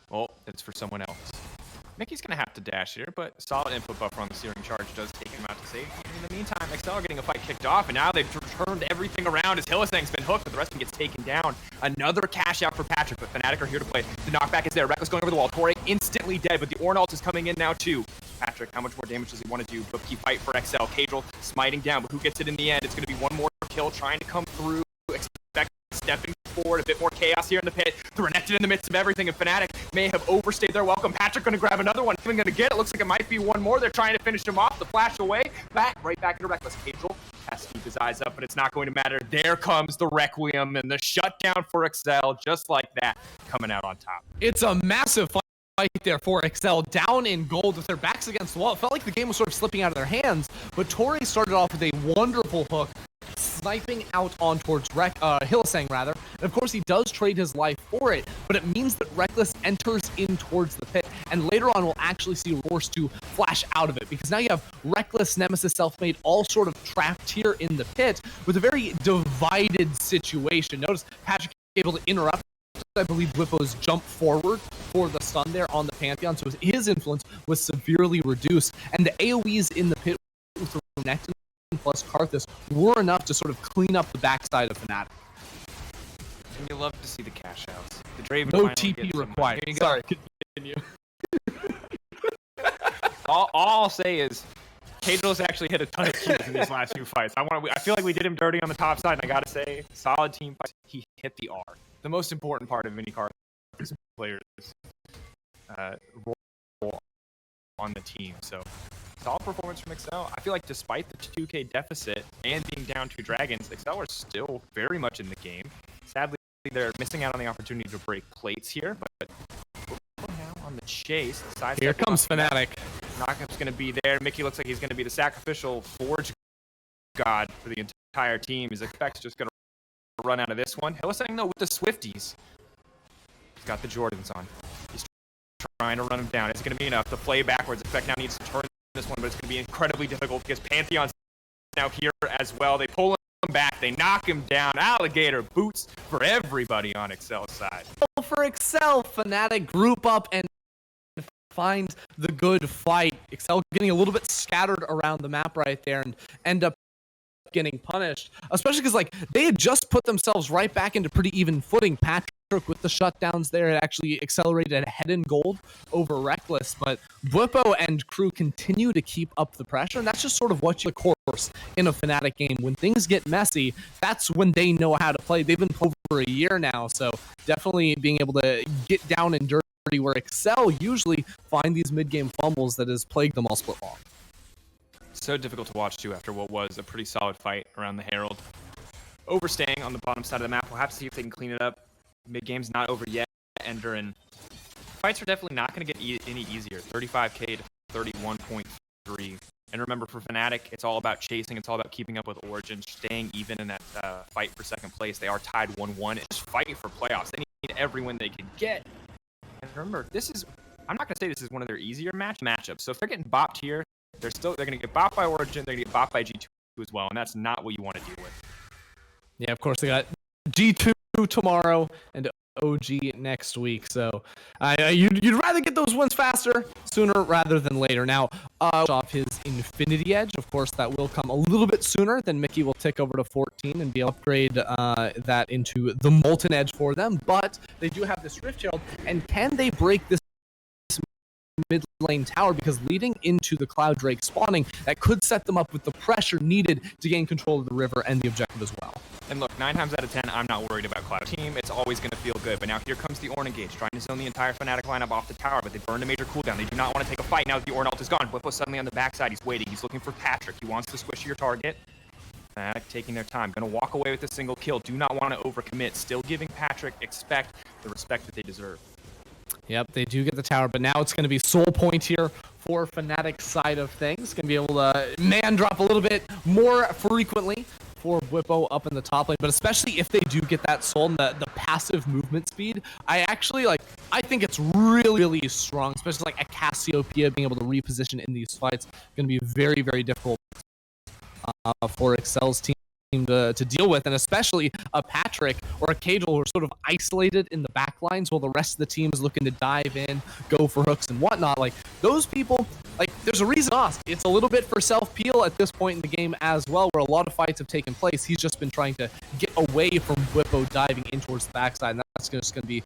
well, it's for someone else. Mickey's going to have to dash here, but solid input buffer on the Searing Charge does take him out to safety. In the meantime, Excel are getting a fight kicked off, and now they've turned everything around as Hylissang's been hooked, but the rest of him gets taken down. Another cash out for Patrik, but Fnatic are here to play. The knockback is there. Rekkles going over the wall. Torre instantly dead, but the Ornalt is coming in now too. Patrik, how much more damage does he want to do? But key fight for Excel. Caedrel smiting down, but who gets it in the end? It's going to be one more kill trying to come through. Expect stepping forward, a bit more chaos here in the pit. Threnected in the midst of everything, and Fnatic may have overstayed their welcome. Patrik going to grab another one. Even going to get it. Looks like it might be one more. They're trying to finish him off. The flash away. Right back into Rekkles. Caedrel has to keep his eyes up, but it's not going to matter. There comes the Requiem and the shutdown for Excel, just like that, coming out on top. It's a massive fight there for Excel, down in gold with their backs against the wall. It felt like the game was sort of slipping out of their hands, but Torre started off with a wonderful hook, sniping out on towards Hylissang rather. And of course he does trade his life for it, but it means that Rekkles enters in towards the pit, and later on we'll actually see Roars 2 flash out of it, because now you have Rekkles, Nemesis, Selfmade all sort of trapped here in the pit with a very divided situation. Notice Patrik able to interrupt, I believe, Bwipo's jump forward for the stun there on the Pantheon, so his influence was severely reduced, and the AoEs in the pit with Renekton plus Karthus were enough to sort of clean up the backside of Fnatic. And you love to see the cash outs. The Draven no TP required. Sorry, continue. all I'll say is Caedrel's actually hit a ton of kills in these last few fights. I feel like we did him dirty on the top side, and I gotta say, solid team fight. He hit the R. The most important part of any Karthus players role on the team. So solid performance from Excel. I feel like despite the 2K deficit and being down 2 dragons, Excel are still very much in the game. Sadly, they're missing out on the opportunity to break plates here, but now on the chase. The here comes Fnatic. Knockup's going to be there. Mickey looks like he's going to be the sacrificial Forge God for the entire team. His Epect's just going to run out of this one. Hylissang, though, with the Swifties. He's got the Jordans on. He's trying to run him down. It's going to be enough. The play backwards. Epect now needs to turn this one, but it's going to be incredibly difficult because Pantheon's now here as well. They pull him back. They knock him down. Alligator boots for everybody on Excel's side. For Excel, Fnatic group up and find the good fight. Excel getting a little bit scattered around the map right there and end up getting punished, especially because like they had just put themselves right back into pretty even footing. Patrik with the shutdowns there had actually accelerated ahead in gold over Rekkles, but Bwipo and crew continue to keep up the pressure, and that's just sort of what you course in a Fnatic game. When things get messy, that's when they know how to play. They've been over a year now, so definitely being able to get down and dirty where Excel usually find these mid-game fumbles that has plagued them all split long. So difficult to watch too after what was a pretty solid fight around the Herald. overstaying on the bottom side of the map. We'll have to see if they can clean it up. Mid game's not over yet, Ender, and fights are definitely not going to get any easier. 35k to 31.3. And remember, for Fnatic, it's all about chasing. It's all about keeping up with Origin, staying even in that fight for second place. They are tied 1-1. It's just fighting for playoffs. They need every win they can get. And remember, I'm not going to say this is one of their easier matchups. So if they're getting bopped here, they're going to get bopped by Origin. They're going to get bopped by G2 as well. And that's not what you want to deal with. Yeah, of course, they got G2 tomorrow and OG next week, so you'd rather get those wins faster, sooner rather than later. Now, off his Infinity Edge, of course, that will come a little bit sooner. Then Mickey will tick over to 14 and be able to upgrade that into the Molten Edge for them. But they do have this Rift Herald, and can they break this mid lane tower? Because leading into the Cloud Drake spawning, that could set them up with the pressure needed to gain control of the river and the objective as well. And look, 9 times out of 10, I'm not worried about Cloud Team. It's always going to feel good. But now here comes the Ornn engage, trying to zone the entire Fnatic lineup off the tower, but they burned a major cooldown. They do not want to take a fight now that the Ornn ult is gone. Bwipo suddenly on the backside. He's waiting. He's looking for Patrik. He wants to squish your target. Fnatic taking their time. Going to walk away with a single kill. Do not want to overcommit. Still giving Patrik the respect that they deserve. Yep, they do get the tower, but now it's going to be soul point here for Fnatic's side of things. Going to be able to man drop a little bit more frequently for Bwipo up in the top lane, but especially if they do get that soul and the passive movement speed, I think it's really, really strong, especially like a Cassiopeia being able to reposition in these fights. Going to be very, very difficult for Excel's team to deal with, and especially a Patrik or a Caedrel who are sort of isolated in the back lines while the rest of the team is looking to dive in, go for hooks and whatnot. Like, those people, like, there's a reason it's a little bit for self-peel at this point in the game as well, where a lot of fights have taken place. He's just been trying to get away from Bwipo diving in towards the backside, and that's just going to be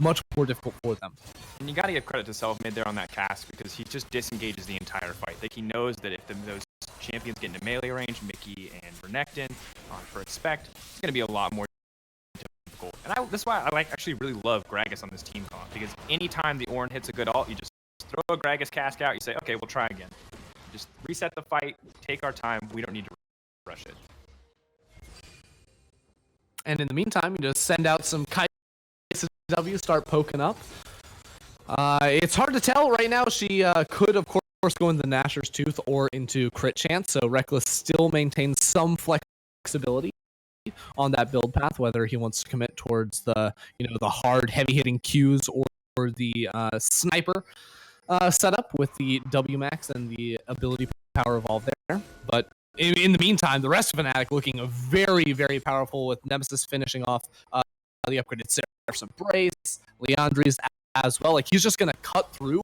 much more difficult for them. And you got to give credit to Selfmade there on that cast, because he just disengages the entire fight. Like, he knows that if those champions get into melee range, Mickey and Renekton for Epect, it's going to be a lot more difficult. And that's why I actually really love Gragas on this team comp, because anytime the Ornn hits a good ult, you just throw a Gragas cask out, you say, okay, we'll try again. Just reset the fight, take our time, we don't need to rush it. And in the meantime, you just send out some W, start poking up. It's hard to tell right now. She could, of course, go into the Nashor's Tooth or into crit chance, so Rekkles still maintains some flexibility on that build path, whether he wants to commit towards the the hard, heavy-hitting Qs or the sniper setup with the W max and the ability power evolve there. But in the meantime, the rest of Fnatic looking very, very powerful, with Nemesis finishing off the upgraded Seraph's Embrace, Leandri's as well. Like, he's just going to cut through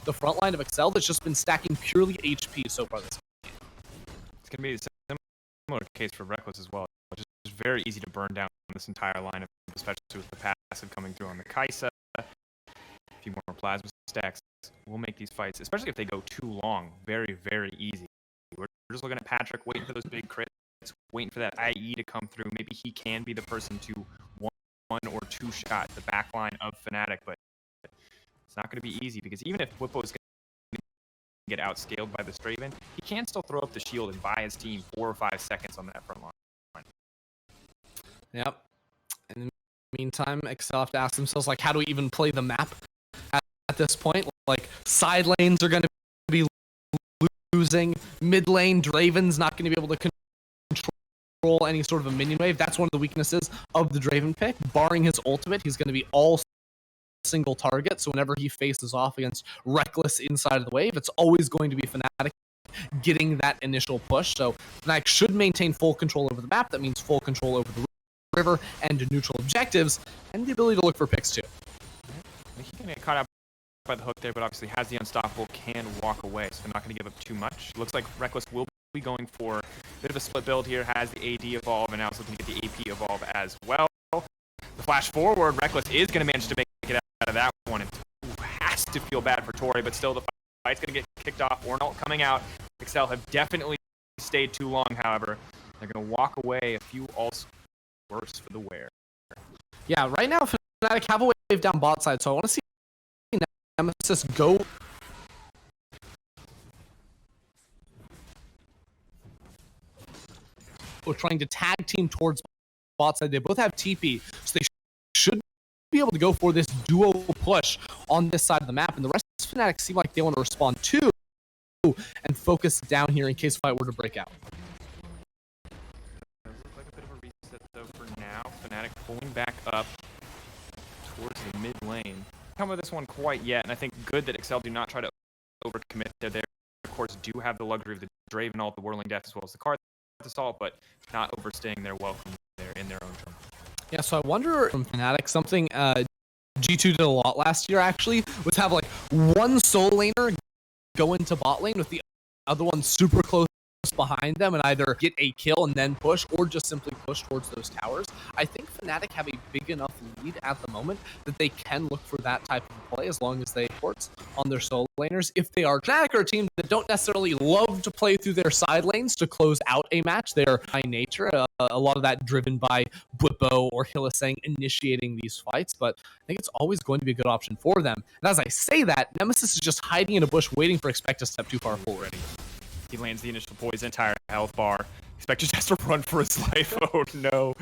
the front line of Excel that's just been stacking purely HP so far this game. It's going to be a similar case for Rekkles as well. It's just very easy to burn down this entire lineup, especially with the passive coming through on the Kai'Sa. A few more plasma stacks will make these fights, especially if they go too long, very, very easy. We're just looking at Patrik, waiting for those big crits, waiting for that IE to come through. Maybe he can be the person to one or two shot the back line of Fnatic, but it's not going to be easy, because even if Bwipo is going to get outscaled by the Straven, he can still throw up the shield and buy his team 4 or 5 seconds on that front line. Yep. In the meantime, Excel have to ask themselves, like, how do we even play the map at this point? Like, side lanes are going to be losing, mid lane, Draven's not going to be able to control any sort of a minion wave. That's one of the weaknesses of the Draven pick. Barring his ultimate, he's going to be all single target, so whenever he faces off against Rekkles inside of the wave, it's always going to be Fnatic getting that initial push. So Fnatic should maintain full control over the map. That means full control over the river and neutral objectives, and the ability to look for picks too. He can get caught out by the hook there, but obviously has the unstoppable, can walk away, so they're not going to give up too much. Looks like Rekkles will be going for a bit of a split build here, has the AD evolve, and now it's looking to get the AP evolve as well. The flash forward, Rekkles is going to manage to make it out of that one, and has to feel bad for Tori, but still the fight's going to get kicked off. Ornn ult coming out. Excel have definitely stayed too long, however. They're going to walk away. A few ults worse for the wear. Yeah, right now Fnatic have a wave down bot side, so I want to see Nemesis go. Bwipo trying to tag team towards bot side. They both have TP, so they should be able to go for this duo push on this side of the map. And the rest of Fnatic seem like they want to respond too and focus down here in case fight were to break out. Does look like a bit of a reset though for now. Fnatic pulling back up towards the mid lane. Come with this one quite yet, and I think good that Excel do not try to overcommit. They of course do have the luxury of the Draven ult, the Whirling Death, as well as the Card Assault, but not overstaying their welcome there in their own jungle. Yeah, so I wonder from Fnatic, something G2 did a lot last year actually, was have like one soul laner go into bot lane with the other one super close behind them and either get a kill and then push or just simply push towards those towers. I think Fnatic have a big enough lead at the moment that they can look for that type of play as long as they ports on their solo laners. If they are Fnatic or a team that don't necessarily love to play through their side lanes to close out a match, they're by nature a lot of that driven by Bwipo or Hylissang initiating these fights, but I think it's always going to be a good option for them. And as I say that, Nemesis is just hiding in a bush waiting for Epect to step too far forward. He lands the initial poison, entire health bar. Epect just has to run for his life. Oh no.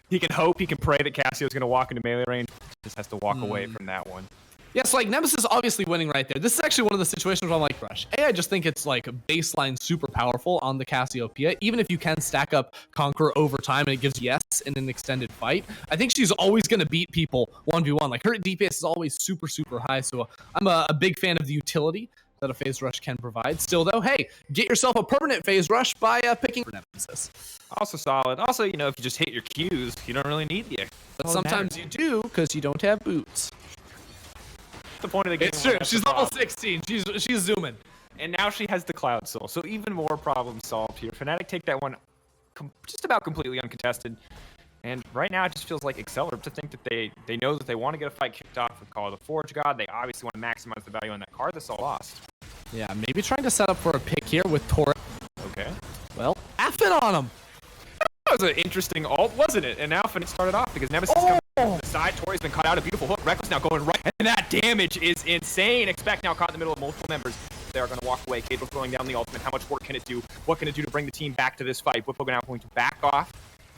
He can hope, he can pray that Cassio's going to walk into melee range. Just has to walk away from that one. Yeah, so like Nemesis obviously winning right there. This is actually one of the situations where I'm like, Rush. I just think it's like baseline super powerful on the Cassiopeia. Even if you can stack up Conqueror over time and it gives yes in an extended fight, I think she's always going to beat people 1v1. Like her DPS is always super, super high. So I'm a big fan of the utility that a phase rush can provide. Still though, hey, get yourself a permanent phase rush by picking Nemesis. Also solid. Also, you know, if you just hit your Qs, you don't really need the extra. But sometimes you do because you don't have boots. The point of the game. It's true. She's level 16. She's zooming. And now she has the Cloud Soul. So even more problems solved here. Fnatic take that one just about completely uncontested. And right now it just feels like Accelerate to think that they know that they want to get a fight kicked off with Call of the Forge God. They obviously want to maximize the value on that card that's all lost. Yeah, maybe trying to set up for a pick here with Tor. Okay. Well, F it on him. That was an interesting ult, wasn't it? And now Fnatic started off because Nemesis coming from the side. Tori's been caught out. A beautiful hook. Rekkles now going right. And that damage is insane. Epect now caught in the middle of multiple members. They are going to walk away. Caedrel throwing down the ultimate. How much work can it do? What can it do to bring the team back to this fight? Bwipo now going to back off.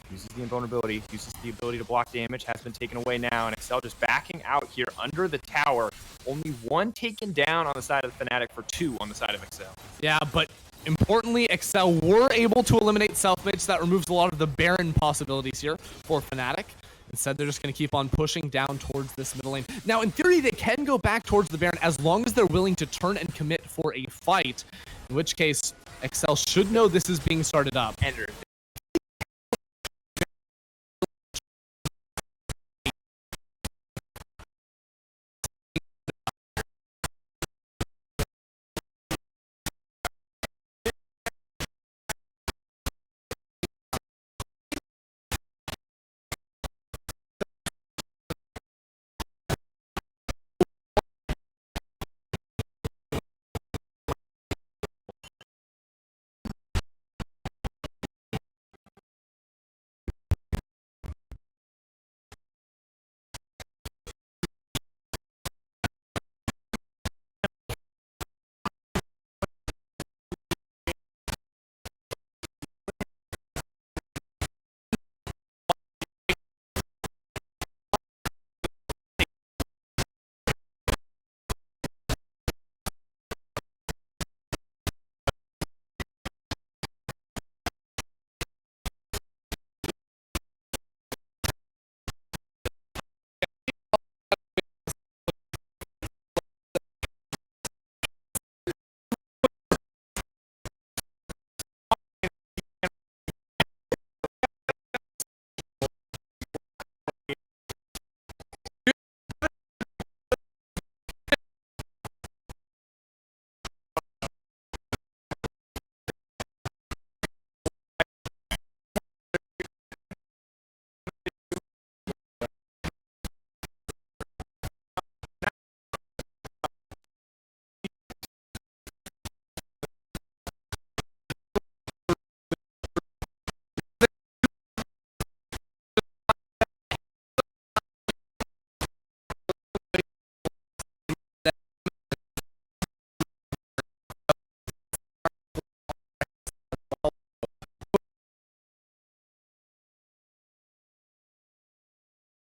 Uses the invulnerability, uses the ability to block damage, has been taken away now, and Excel just backing out here under the tower. Only one taken down on the side of the Fnatic for two on the side of Excel. Yeah, but importantly, Excel were able to eliminate Selfmade, so that removes a lot of the Baron possibilities here for Fnatic. Instead, they're just going to keep on pushing down towards this middle lane. Now, in theory, they can go back towards the Baron as long as they're willing to turn and commit for a fight, in which case, Excel should know this is being started up. Ender.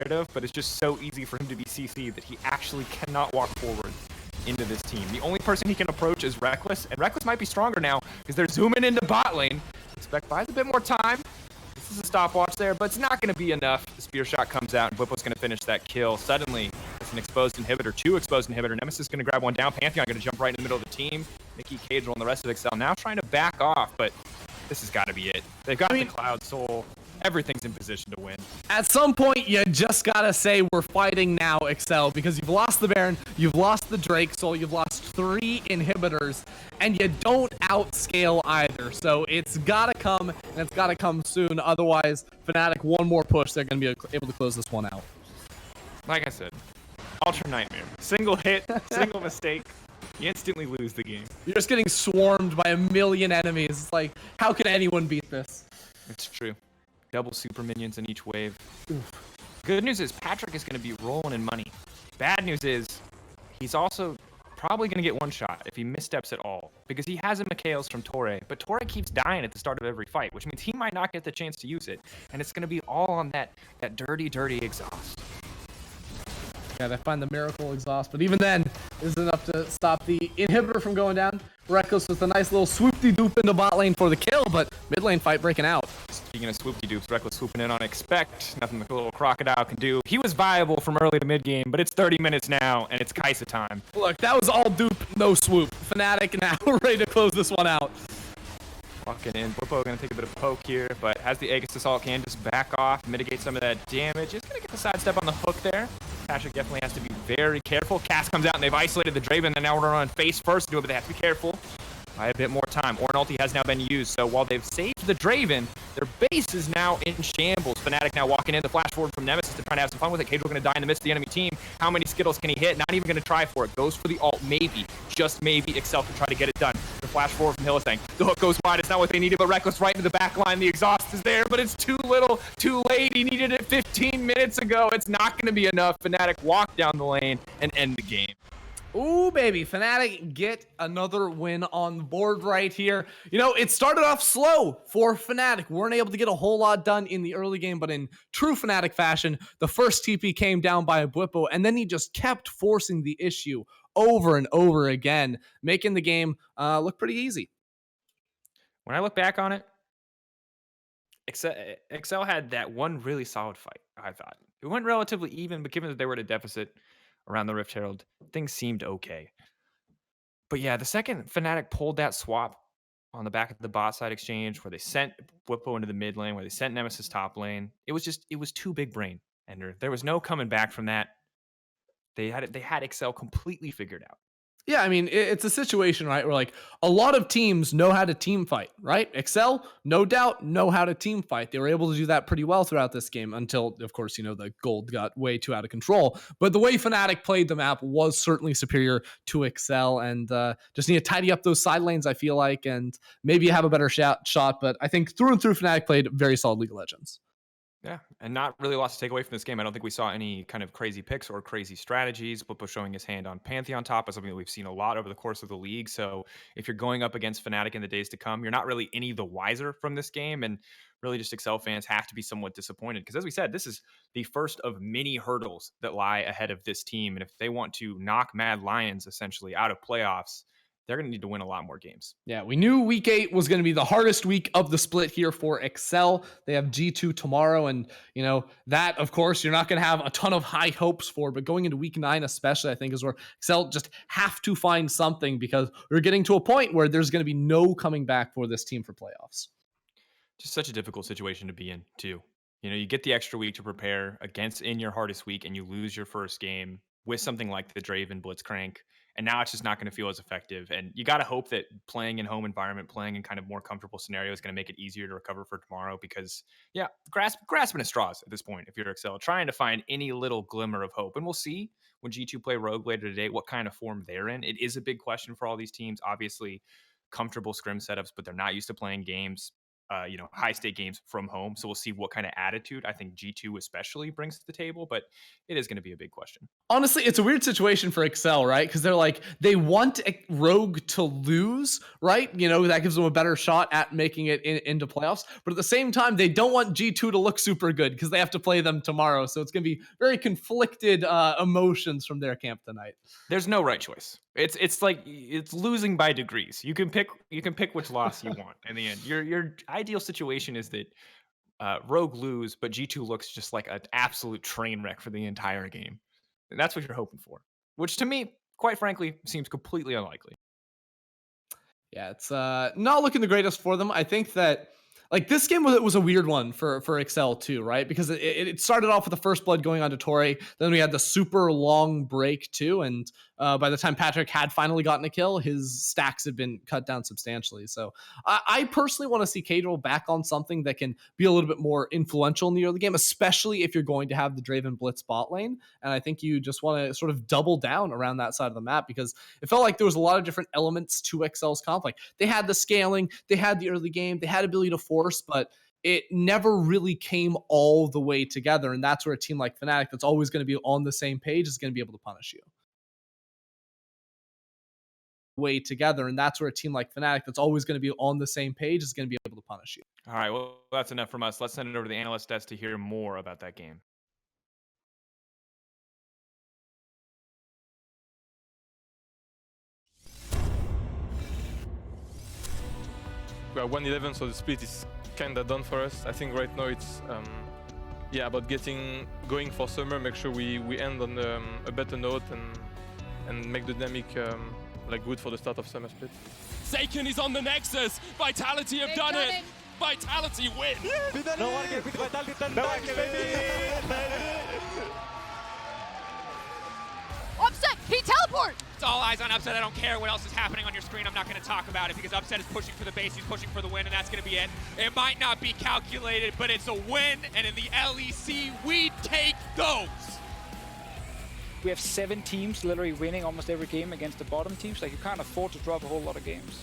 rid of, but it's just so easy for him to be CC that he actually cannot walk forward into this team. The only person he can approach is Rekkles, and Rekkles might be stronger now because they're zooming into bot lane. Spec buys a bit more time. This is a stopwatch there, but it's not going to be enough. The spear shot comes out, and Bwipo's going to finish that kill. Suddenly, it's an exposed inhibitor, 2 exposed inhibitor. Nemesis is going to grab one down. Pantheon going to jump right in the middle of the team. Mickey, Caedrel, and the rest of Excel now trying to back off, but this has got to be it. They've got the Cloud Soul. Everything's in position to win. At some point, you just gotta say we're fighting now, Excel, because you've lost the Baron, you've lost the Drake Soul, you've lost 3 inhibitors, and you don't outscale either. So it's gotta come, and it's gotta come soon. Otherwise, Fnatic, one more push, they're gonna be able to close this one out. Like I said, Ultra Nightmare. Single hit, single mistake. You instantly lose the game. You're just getting swarmed by a million enemies. It's like, how can anyone beat this? It's true. Double super minions in each wave. Oof. Good news is Patrik is going to be rolling in money. Bad news is he's also probably going to get one shot if he missteps at all, because he has a Mikhails from Torre, but Torre keeps dying at the start of every fight, which means he might not get the chance to use it, and it's going to be all on that dirty, dirty exhaust. Yeah, they find the miracle exhaust, but even then, isn't enough to stop the inhibitor from going down. Rekkles with a nice little swoop-de-doop into bot lane for the kill, but mid lane fight breaking out. Speaking of swoop-de-doops, Rekkles swooping in on Epect. Nothing the little crocodile can do. He was viable from early to mid game, but it's 30 minutes now, and it's Kaisa time. Look, that was all dupe, no swoop. Fnatic now ready to close this one out. Walking in. Bwipo going to take a bit of poke here, but has the Aegis Assault, can just back off, mitigate some of that damage. It's going to get the sidestep on the hook there. Patrik definitely has to be very careful. Cass comes out, and they've isolated the Draven, and now we're on face first to do it, but they have to be careful. By a bit more time. Ornn ulti has now been used, so while they've saved the Draven, their base is now in shambles. Fnatic now walking in, the flash forward from Nemesis to try to have some fun with it. Caedrel going to die in the midst of the enemy team. How many Skittles can he hit? Not even going to try for it. Goes for the ult, maybe. Just maybe Excel can try to get it done. The flash forward from Hylissang. The hook goes wide. It's not what they needed, but Rekkles right into the back line. The exhaust is there, but it's too little, too late. He needed it 15 minutes ago. It's not going to be enough. Fnatic walk down the lane and end the game. Ooh, baby, Fnatic get another win on the board right here. You know, it started off slow for Fnatic. Weren't able to get a whole lot done in the early game, but in true Fnatic fashion, the first TP came down by a Bwipo, and then he just kept forcing the issue over and over again, making the game look pretty easy. When I look back on it, Excel had that one really solid fight, I thought. It went relatively even, but given that they were at a deficit around the Rift Herald, things seemed okay. But yeah, the second Fnatic pulled that swap on the back of the bot side exchange where they sent Bwipo into the mid lane, where they sent Nemesis top lane, it was too big brain. And there was no coming back from that. They had Excel completely figured out. Yeah, I mean, it's a situation, right, where like a lot of teams know how to team fight, right? Excel, no doubt, know how to team fight. They were able to do that pretty well throughout this game until, of course, you know, the gold got way too out of control. But the way Fnatic played the map was certainly superior to Excel, and just need to tidy up those side lanes, I feel like, and maybe have a better shot. But I think through and through, Fnatic played very solid League of Legends. Yeah, and not really lots to take away from this game. I don't think we saw any kind of crazy picks or crazy strategies. Bwipo showing his hand on Pantheon top is something that we've seen a lot over the course of the league. So if you're going up against Fnatic in the days to come, you're not really any the wiser from this game. And really just Excel fans have to be somewhat disappointed. Because as we said, this is the first of many hurdles that lie ahead of this team. And if they want to knock Mad Lions essentially out of playoffs, they're going to need to win a lot more games. Yeah, we knew week 8 was going to be the hardest week of the split here for Excel. They have G2 tomorrow, and you know that, of course, you're not going to have a ton of high hopes for, but going into week 9 especially, I think is where Excel just have to find something, because we're getting to a point where there's going to be no coming back for this team for playoffs. Just such a difficult situation to be in, too. You know, you get the extra week to prepare against in your hardest week, and you lose your first game with something like the Draven Blitzcrank. And now it's just not going to feel as effective. And you got to hope that playing in home environment, playing in kind of more comfortable scenario is going to make it easier to recover for tomorrow. Because, yeah, grasping at straws at this point, if you're Excel, trying to find any little glimmer of hope. And we'll see when G2 play Rogue later today what kind of form they're in. It is a big question for all these teams. Obviously, comfortable scrim setups, but they're not used to playing games. high stake games from home. So we'll see what kind of attitude I think G2 especially brings to the table, but it is going to be a big question. Honestly, it's a weird situation for Excel, right? Because they're like, they want Rogue to lose, right? You know, that gives them a better shot at making it into playoffs. But at the same time, they don't want G2 to look super good because they have to play them tomorrow. So it's going to be very conflicted emotions from their camp tonight. There's no right choice. It's like it's losing by degrees. You can pick which loss you want in the end. Your ideal situation is that Rogue lose, but G2 looks just like an absolute train wreck for the entire game. And that's what you're hoping for, which to me, quite frankly, seems completely unlikely. Yeah, it's not looking the greatest for them. I think that like this game was a weird one for Excel too, right? Because it started off with the first blood going on to Torre, then we had the super long break too, and by the time Patrik had finally gotten a kill, his stacks had been cut down substantially. So I personally want to see Caedrel back on something that can be a little bit more influential in the early game, especially if you're going to have the Draven Blitz bot lane. And I think you just want to sort of double down around that side of the map because it felt like there was a lot of different elements to Excel's comp. Like they had the scaling, they had the early game, they had ability to force, but it never really came all the way together. And that's where a team like Fnatic that's always going to be on the same page is going to be able to punish you. Way together, and that's where a team like Fnatic that's always going to be on the same page is going to be able to punish you. All right, well, that's enough from us. Let's send it over to the analyst desk to hear more about that game. We are 1-11, so the split is kind of done for us. I think right now it's about going for summer, make sure we end on a better note and make the dynamic like good for the start of summer split. Saken is on the Nexus. Vitality have done it. Vitality win. No one can beat Vitality. Back, Upset, he teleport! It's all eyes on Upset. I don't care what else is happening on your screen. I'm not going to talk about it because Upset is pushing for the base. He's pushing for the win, and that's going to be it. It might not be calculated, but it's a win, and in the LEC, we take those. We have 7 teams literally winning almost every game against the bottom teams. Like, you can't afford to drop a whole lot of games.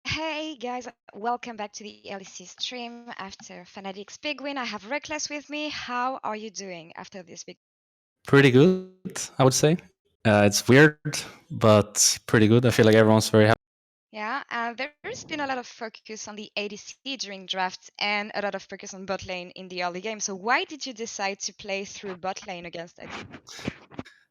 Hey guys, welcome back to the LEC stream. After Fnatic's big win, I have Rekkles with me. How are you doing after this big? Pretty good, I would say. It's weird, but pretty good. I feel like everyone's very happy. Yeah, there's been a lot of focus on the ADC during drafts and a lot of focus on bot lane in the early game. So why did you decide to play through bot lane against it?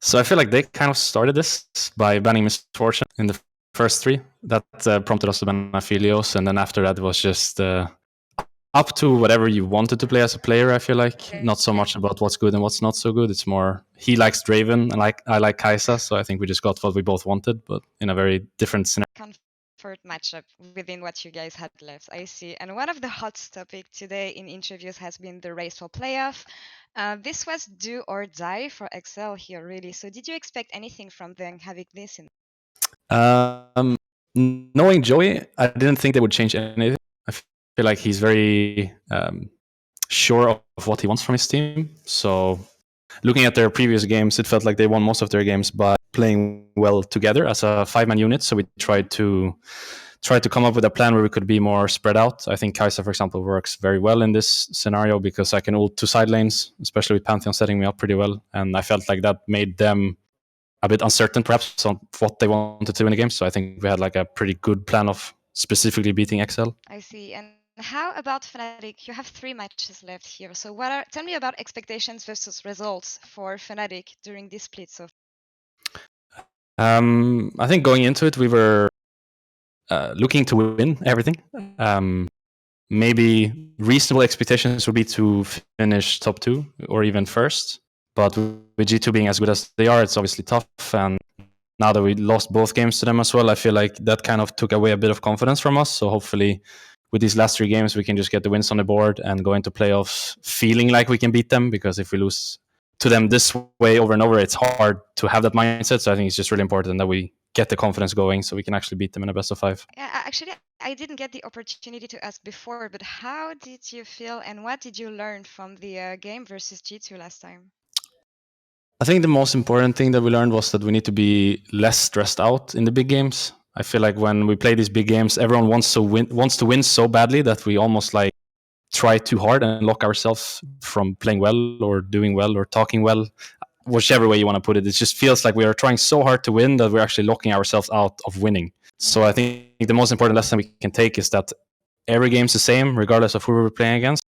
So I feel like they kind of started this by banning Misfortune in the first three. That prompted us to ban Aphelios, and then after that it was just up to whatever you wanted to play as a player. I feel like not so much about what's good and what's not so good. It's more he likes Draven and I like Kai'Sa, so I think we just got what we both wanted, but in a very different scenario. Comfort matchup within what you guys had left. I see. And one of the hot topic today in interviews has been the race for playoff. This was do or die for Excel here, really. So did you expect anything from them having this in? Knowing Joey, I didn't think they would change anything. I feel like he's very sure of what he wants from his team. So looking at their previous games, it felt like they won most of their games by playing well together as a 5-man unit. So we tried to come up with a plan where we could be more spread out. I think Kai'Sa, for example, works very well in this scenario because I can ult 2 side lanes, especially with Pantheon setting me up pretty well. And I felt like that made them a bit uncertain, perhaps, on what they wanted to do in the game. So I think we had like a pretty good plan of specifically beating XL. I see. And how about Fnatic? You have 3 matches left here. So tell me about expectations versus results for Fnatic during this split. So I think going into it, we were looking to win everything. Maybe reasonable expectations would be to finish top 2 or even first. But with G2 being as good as they are, it's obviously tough. And now that we lost both games to them as well, I feel like that kind of took away a bit of confidence from us. So hopefully with these last 3 games, we can just get the wins on the board and go into playoffs feeling like we can beat them. Because if we lose to them this way over and over, it's hard to have that mindset. So I think it's just really important that we get the confidence going so we can actually beat them in a best of 5. Yeah, actually, I didn't get the opportunity to ask before, but how did you feel and what did you learn from the game versus G2 last time? I think the most important thing that we learned was that we need to be less stressed out in the big games. I feel like when we play these big games, everyone wants to win so badly that we almost like try too hard and lock ourselves from playing well or doing well or talking well, whichever way you want to put it. It just feels like we are trying so hard to win that we're actually locking ourselves out of winning. So I think the most important lesson we can take is that every game's the same, regardless of who we're playing against.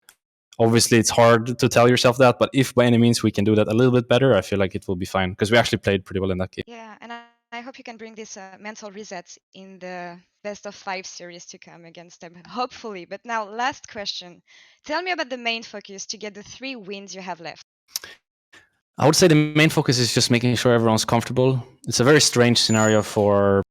Obviously, it's hard to tell yourself that, but if by any means we can do that a little bit better, I feel like it will be fine because we actually played pretty well in that game. Yeah, and I hope you can bring this mental reset in the best of 5 series to come against them, hopefully. But now, last question. Tell me about the main focus to get the 3 wins you have left. I would say the main focus is just making sure everyone's comfortable. It's a very strange scenario for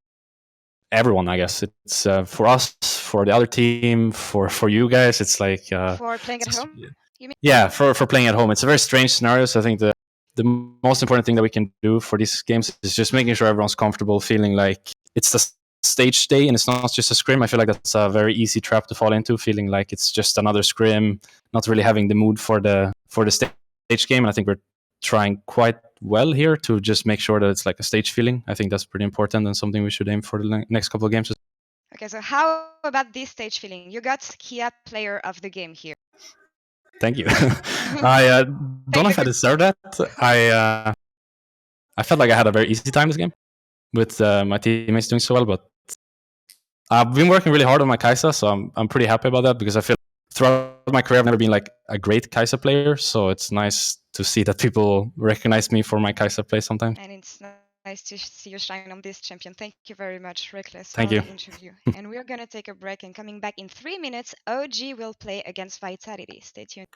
everyone, I guess. It's for us, for the other team, for you guys. It's like for playing at home. You mean? Yeah, for playing at home. It's a very strange scenario. So I think the most important thing that we can do for these games is just making sure everyone's comfortable, feeling like it's the stage day and it's not just a scrim. I feel like that's a very easy trap to fall into, feeling like it's just another scrim, not really having the mood for the stage game. And I think we're trying quite well here to just make sure that it's like a stage feeling. I think that's pretty important and something we should aim for the next couple of games. Okay, so how about this stage feeling? You got Kia player of the game here. Thank you. I don't know if I deserve that. I felt like I had a very easy time this game with my teammates doing so well, but I've been working really hard on my Kai'Sa, so I'm pretty happy about that because I feel throughout my career I've never been like a great Kai'Sa player, so it's nice to see that people recognize me for my Kai'Sa play sometimes. And it's nice to see you shine on this champion. Thank you very much, Rekkles, Thank for you. the interview. And we're going to take a break, and coming back in 3 minutes, OG will play against Vitality. Stay tuned.